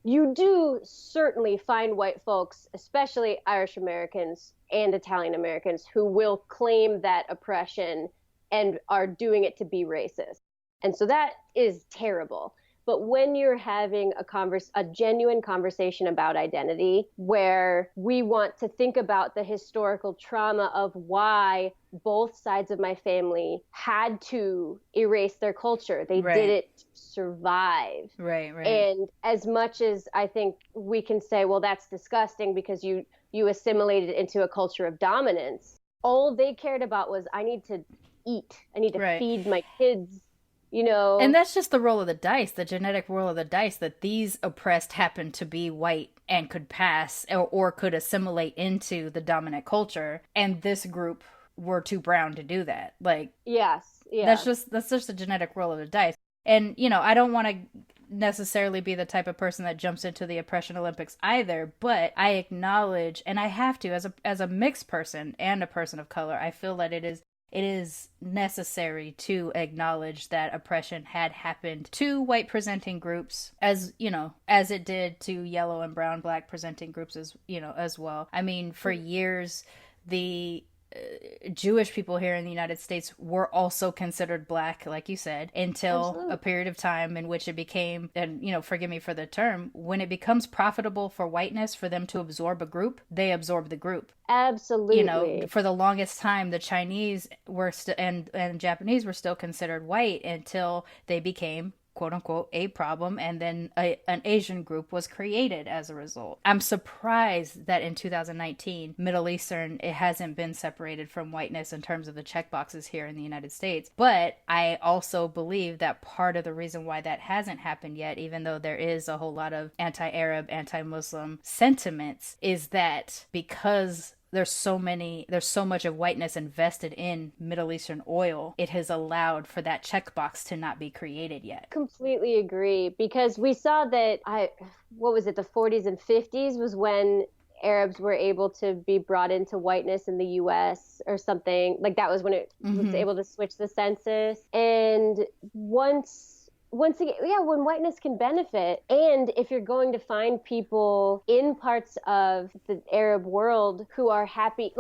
you do certainly find white folks, especially Irish Americans and Italian Americans, who will claim that oppression and are doing it to be racist. And so that is terrible. But when you're having a genuine conversation about identity, where we want to think about the historical trauma of why both sides of my family had to erase their culture, they did it to survive. Right. And as much as I think we can say, well, that's disgusting because you assimilated into a culture of dominance, all they cared about was, I need to eat, I need to feed my kids. And that's just the roll of the dice, the genetic roll of the dice, that these oppressed happened to be white and could pass or could assimilate into the dominant culture, and this group were too brown to do that. That's just the genetic roll of the dice. And I don't want to necessarily be the type of person that jumps into the oppression Olympics either, but I acknowledge, and I have to, as a mixed person and a person of color, I feel that it is necessary to acknowledge that oppression had happened to white presenting groups, as it did to yellow and brown Black presenting groups as well. I mean, for years, the Jewish people here in the United States were also considered Black, like you said, until a period of time in which it became, and forgive me for the term, when it becomes profitable for whiteness for them to absorb a group, they absorb the group. Absolutely. For the longest time, the Chinese were and Japanese were still considered white until they became, quote unquote, a problem, and then an Asian group was created as a result. I'm surprised that in 2019, Middle Eastern, it hasn't been separated from whiteness in terms of the checkboxes here in the United States. But I also believe that part of the reason why that hasn't happened yet, even though there is a whole lot of anti-Arab, anti-Muslim sentiments, is that because there's so much of whiteness invested in Middle Eastern oil, it has allowed for that checkbox to not be created yet. Completely agree, because we saw that the 40s and 50s was when Arabs were able to be brought into whiteness in the US or something. Like that was when it was able to switch the census. And once again, when whiteness can benefit, and if you're going to find people in parts of the Arab world who are happy,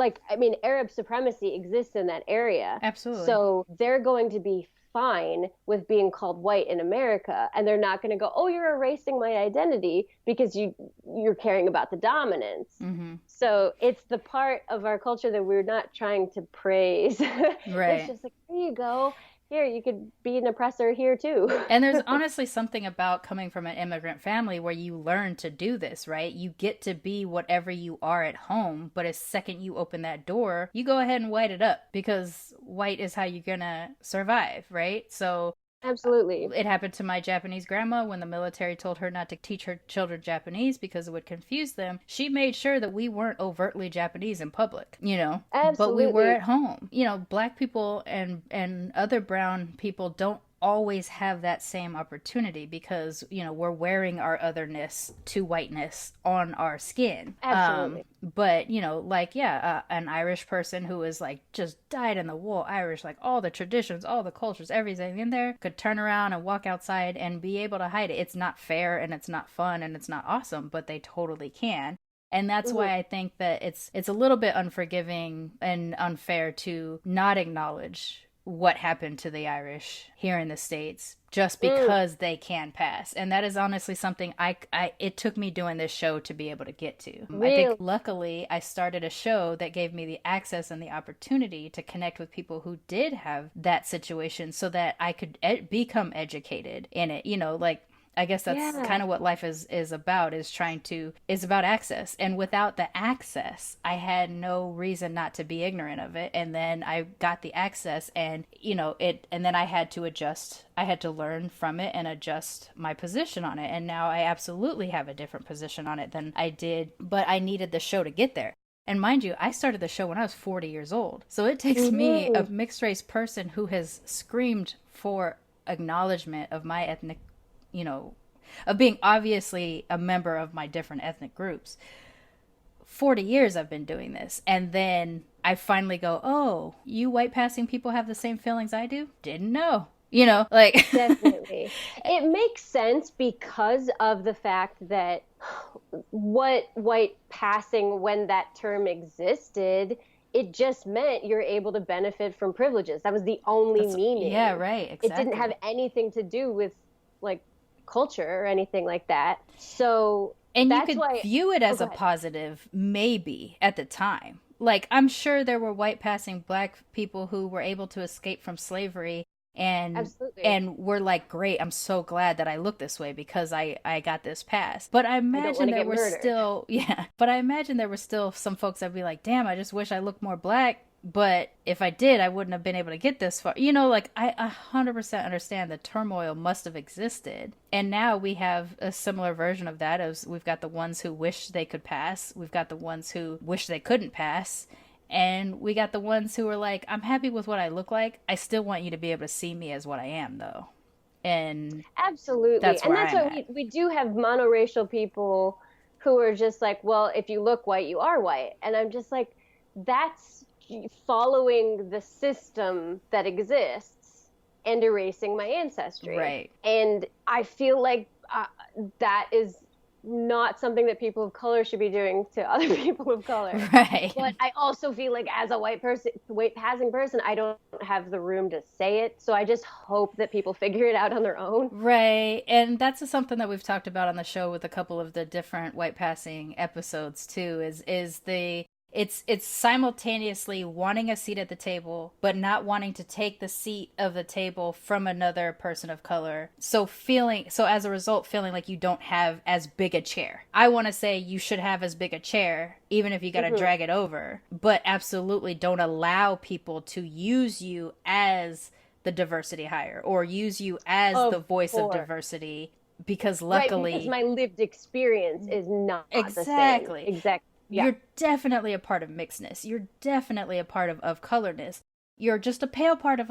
Arab supremacy exists in that area. Absolutely. So they're going to be fine with being called white in America, and they're not going to go, oh, you're erasing my identity because you're caring about the dominance. Mm-hmm. So it's the part of our culture that we're not trying to praise. Right. It's just like, here you go. Here, you could be an oppressor here too. And there's honestly something about coming from an immigrant family where you learn to do this, right? You get to be whatever you are at home, but as second you open that door, you go ahead and white it up, because white is how you're gonna survive, right? So absolutely. It happened to my Japanese grandma when the military told her not to teach her children Japanese because it would confuse them. She made sure that we weren't overtly Japanese in public, Absolutely. But we were at home. Black people and other brown people don't always have that same opportunity because, we're wearing our otherness to whiteness on our skin. Absolutely. But, an Irish person who is just dyed in the wool Irish, all the traditions, all the cultures, everything in there, could turn around and walk outside and be able to hide it. It's not fair and it's not fun and it's not awesome, but they totally can. And that's why I think that it's a little bit unforgiving and unfair to not acknowledge what happened to the Irish here in the States just because they can pass. And that is honestly something it took me doing this show to be able to get to. Really? I think luckily I started a show that gave me the access and the opportunity to connect with people who did have that situation so that I could become educated in it. I guess that's kind of what life is about, is about access. And without the access, I had no reason not to be ignorant of it. And then I got the access and, and then I had to adjust. I had to learn from it and adjust my position on it. And now I absolutely have a different position on it than I did, but I needed the show to get there. And mind you, I started the show when I was 40 years old. So it takes me, a mixed race person who has screamed for acknowledgement of my ethnic, of being obviously a member of my different ethnic groups 40 years I've been doing this. And then I finally go, oh, you white passing people have the same feelings I do? Didn't know. You know, like Definitely. It makes sense because of the fact that what white passing, when that term existed, it just meant you're able to benefit from privileges. That was the only meaning. Yeah, right. Exactly. It didn't have anything to do with like culture or anything like that. So and that's you could why, view it as a positive, maybe at the time. Like, I'm sure there were white passing black people who were able to escape from slavery and Absolutely. and we're like, great, I'm so glad that I look this way because I got this pass. But I imagine there were still but I imagine there were still some folks that'd be like, damn, I just wish I looked more black, but if I did, I wouldn't have been able to get this far. You know, like, I 100% understand the turmoil must have existed. And now we have a similar version of that, as we've got the ones who wish they could pass, we've got the ones who wish they couldn't pass, and we got the ones who are like, I'm happy with what I look like. I still want you to be able to see me as what I am, though. And absolutely. That's why we do have monoracial people who are just like, well, if you look white, you are white. And I'm just like, that's following the system that exists and erasing my ancestry. Right. And I feel like that is not something that people of color should be doing to other people of color. Right. But I also feel like as a white passing person, I don't have the room to say it. So I just hope that people figure it out on their own. Right. And that's something that we've talked about on the show with a couple of the different white passing episodes too, is it's simultaneously wanting a seat at the table, but not wanting to take the seat of the table from another person of color. So as a result, feeling like you don't have as big a chair. I want to say you should have as big a chair, even if you got to drag it over, but absolutely don't allow people to use you as the diversity hire or use you as the voice of diversity, because luckily... Right, because my lived experience is not exactly. the same. Exactly. Yeah. You're definitely a part of mixedness. You're definitely a part of colorness. You're just a pale part of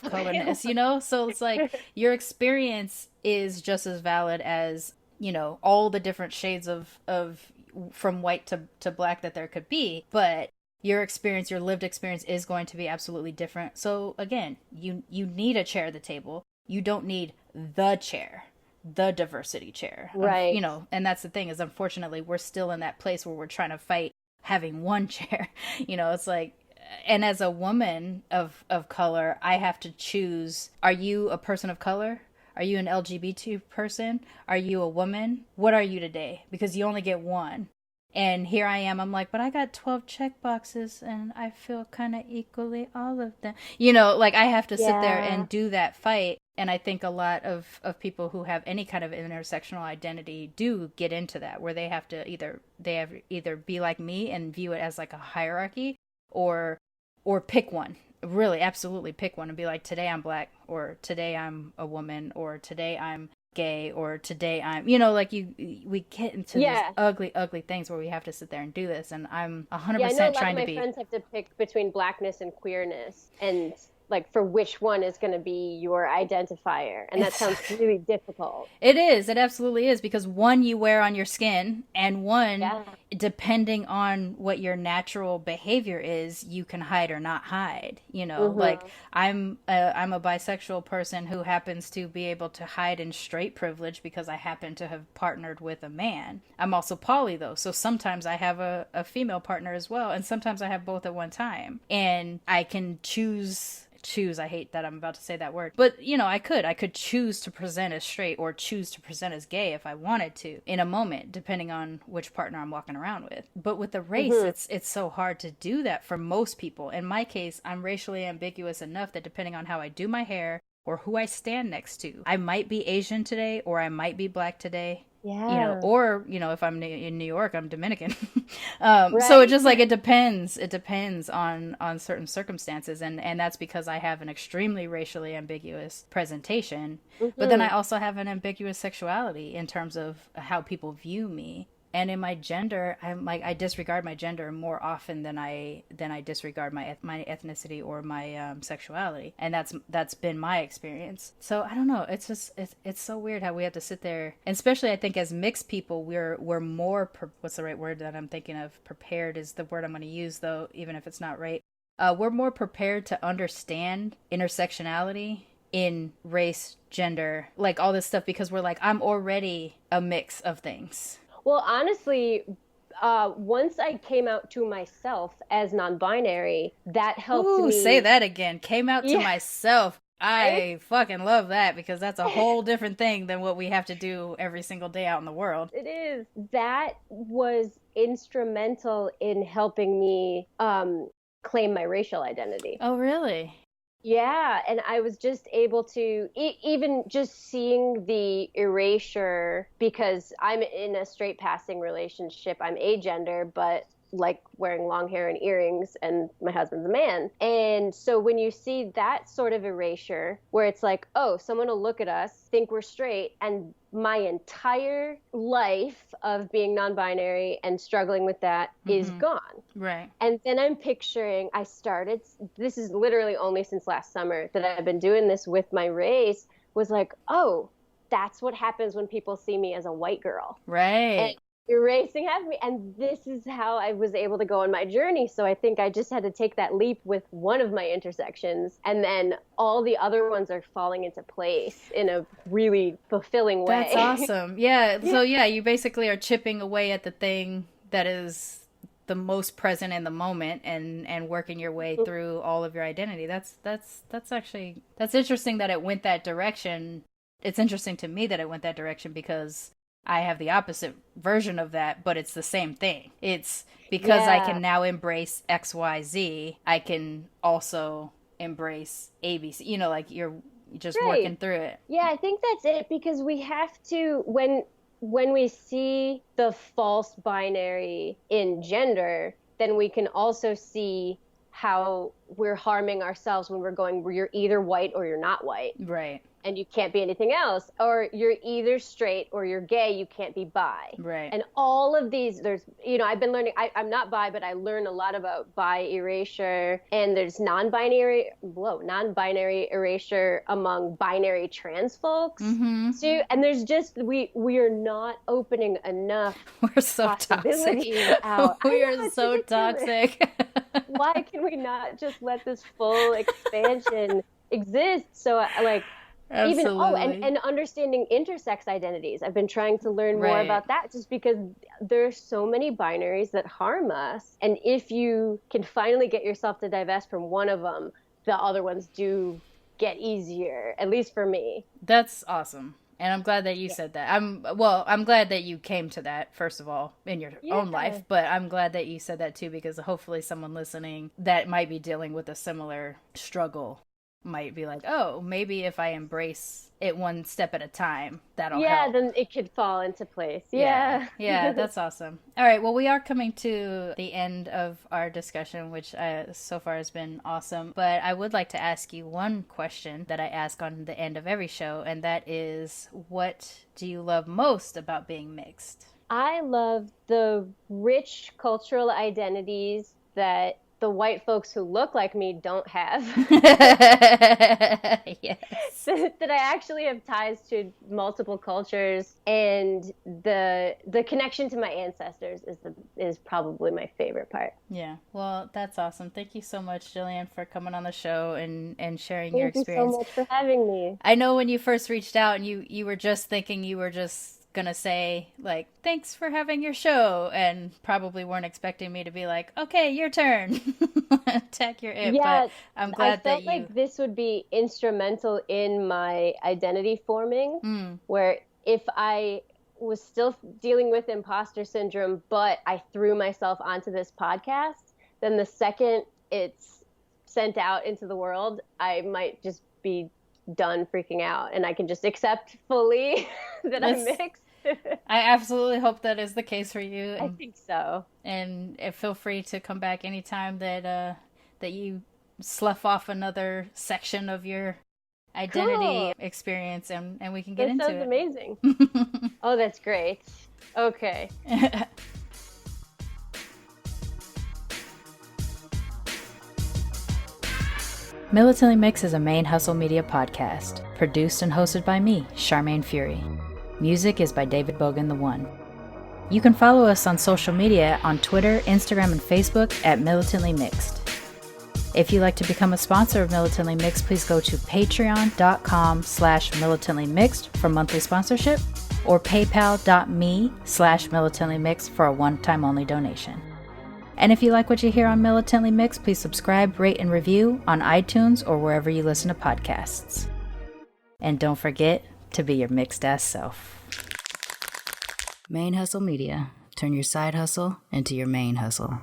colorness, you know? So it's like your experience is just as valid as, you know, all the different shades of from white to black that there could be. But your experience, your lived experience is going to be absolutely different. So again, you need a chair at the table. You don't need the chair. The diversity chair, right? You know, and that's the thing, is unfortunately we're still in that place where we're trying to fight having one chair. You know, it's like, and as a woman of color, I have to choose: are you a person of color? Are you an LGBT person? Are you a woman? What are you today? Because you only get one. And here I am, I'm like, but I got 12 check boxes and I feel kind of equally all of them. You know, like I have to sit there and do that fight. And I think a lot of people who have any kind of intersectional identity do get into that, where they have to either be like me and view it as like a hierarchy, or pick one. Really, absolutely pick one and be like, today I'm black, or today I'm a woman, or today I'm gay, or today I'm, you know, like we get into these ugly things where we have to sit there and do this. And I'm 100% trying to be. I know a lot of my friends have to pick between blackness and queerness, and like for which one is going to be your identifier, and that sounds really difficult. It is. It absolutely is, because one you wear on your skin, and one, depending on what your natural behavior is, you can hide or not hide. You know, like I'm a bisexual person who happens to be able to hide in straight privilege because I happen to have partnered with a man. I'm also poly though, so sometimes I have a female partner as well, and sometimes I have both at one time, and I can choose, I hate that I'm about to say that word, but you know, I could choose to present as straight or choose to present as gay if I wanted to in a moment, depending on which partner I'm walking around with. But with the race, it's so hard to do that for most people. In my case, I'm racially ambiguous enough that depending on how I do my hair or who I stand next to, I might be Asian today or I might be black today. Yeah. You know, or, you know, if I'm in New York, I'm Dominican. So it just like, it depends on certain circumstances. And that's because I have an extremely racially ambiguous presentation, but then I also have an ambiguous sexuality in terms of how people view me. And in my gender, I'm like, I disregard my gender more often than I disregard my ethnicity or my sexuality, and that's been my experience. So I don't know. It's just it's so weird how we have to sit there, and especially I think as mixed people, we're more what's the right word that I'm thinking of? Prepared is the word I'm going to use, though, even if it's not right. We're more prepared to understand intersectionality in race, gender, like all this stuff, because we're like, I'm already a mix of things. Well, honestly, once I came out to myself as non-binary, that helped me. Say that again. Came out to myself. I fucking love that, because that's a whole different thing than what we have to do every single day out in the world. It is. That was instrumental in helping me claim my racial identity. Oh, really? Yeah, and I was just able to, even just seeing the erasure, because I'm in a straight passing relationship, I'm agender, but like wearing long hair and earrings, and my husband's a man. And so when you see that sort of erasure, where it's like, oh, someone will look at us, think we're straight, and my entire life of being non-binary and struggling with that is gone. Right. And then I'm picturing, this is literally only since last summer that I've been doing this with my race, was like, oh, that's what happens when people see me as a white girl. Right. And erasing half of me. And this is how I was able to go on my journey. So I think I just had to take that leap with one of my intersections, and then all the other ones are falling into place in a really fulfilling way. That's awesome. Yeah. So yeah, you basically are chipping away at the thing that is the most present in the moment, and working your way through all of your identity. That's actually, that's interesting that it went that direction. It's interesting to me that it went that direction, because I have the opposite version of that, but it's the same thing. It's because I can now embrace XYZ, I can also embrace ABC. You know, like you're just working through it. Yeah, I think that's it, because we have to, when we see the false binary in gender, then we can also see how we're harming ourselves when we're going, where you're either white or you're not white. Right. And you can't be anything else. Or you're either straight or you're gay, you can't be bi. Right. And all of these, there's, I've been learning, I'm not bi, but I learned a lot about bi erasure. And there's non-binary erasure among binary trans folks too. And there's just, we are not opening enough We're so possibilities toxic. out. We are so toxic. Why can we not just let this full expansion exist? So like, Absolutely. and understanding intersex identities. I've been trying to learn more about that, just because there's so many binaries that harm us. And if you can finally get yourself to divest from one of them, the other ones do get easier, at least for me. That's awesome. And I'm glad that you said that. I'm glad that you came to that, first of all, in your own life, but I'm glad that you said that too, because hopefully someone listening that might be dealing with a similar struggle might be like, oh, maybe if I embrace it one step at a time, that'll help. Yeah, then it could fall into place. Yeah. Yeah, that's awesome. All right, well, we are coming to the end of our discussion, which so far has been awesome. But I would like to ask you one question that I ask on the end of every show, and that is, what do you love most about being mixed? I love the rich cultural identities that the white folks who look like me don't have. Yes. That I actually have ties to multiple cultures, and the connection to my ancestors is probably my favorite part. Yeah. Well, that's awesome. Thank you so much, Jillian, for coming on the show and sharing your experience. Thank you so much for having me. I know when you first reached out and you were just thinking you were just gonna say like, thanks for having your show, and probably weren't expecting me to be like, okay, your turn. Attack your it. Yeah, but I'm glad that you, like this would be instrumental in my identity forming, where if I was still dealing with imposter syndrome, but I threw myself onto this podcast, then the second it's sent out into the world, I might just be done freaking out, and I can just accept fully that I'm mixed. I absolutely hope that is the case for you. I think so. And feel free to come back anytime that you slough off another section of your identity experience, and we can get into it. That sounds amazing. Oh, that's great. Okay. Militantly Mixed is a ManeHustle media podcast, produced and hosted by me, Charmaine Fury. Music is by David Bogan the One. You can follow us on social media on Twitter, Instagram, and Facebook at Militantly Mixed. If you'd like to become a sponsor of Militantly Mixed, please go to patreon.com/militantlymixed for monthly sponsorship or paypal.me/militantlymixed for a one-time only donation. And if you like what you hear on Militantly Mixed, please subscribe, rate, and review on iTunes or wherever you listen to podcasts. And don't forget to be your mixed-ass self. ManeHustle Media. Turn your side hustle into your main hustle.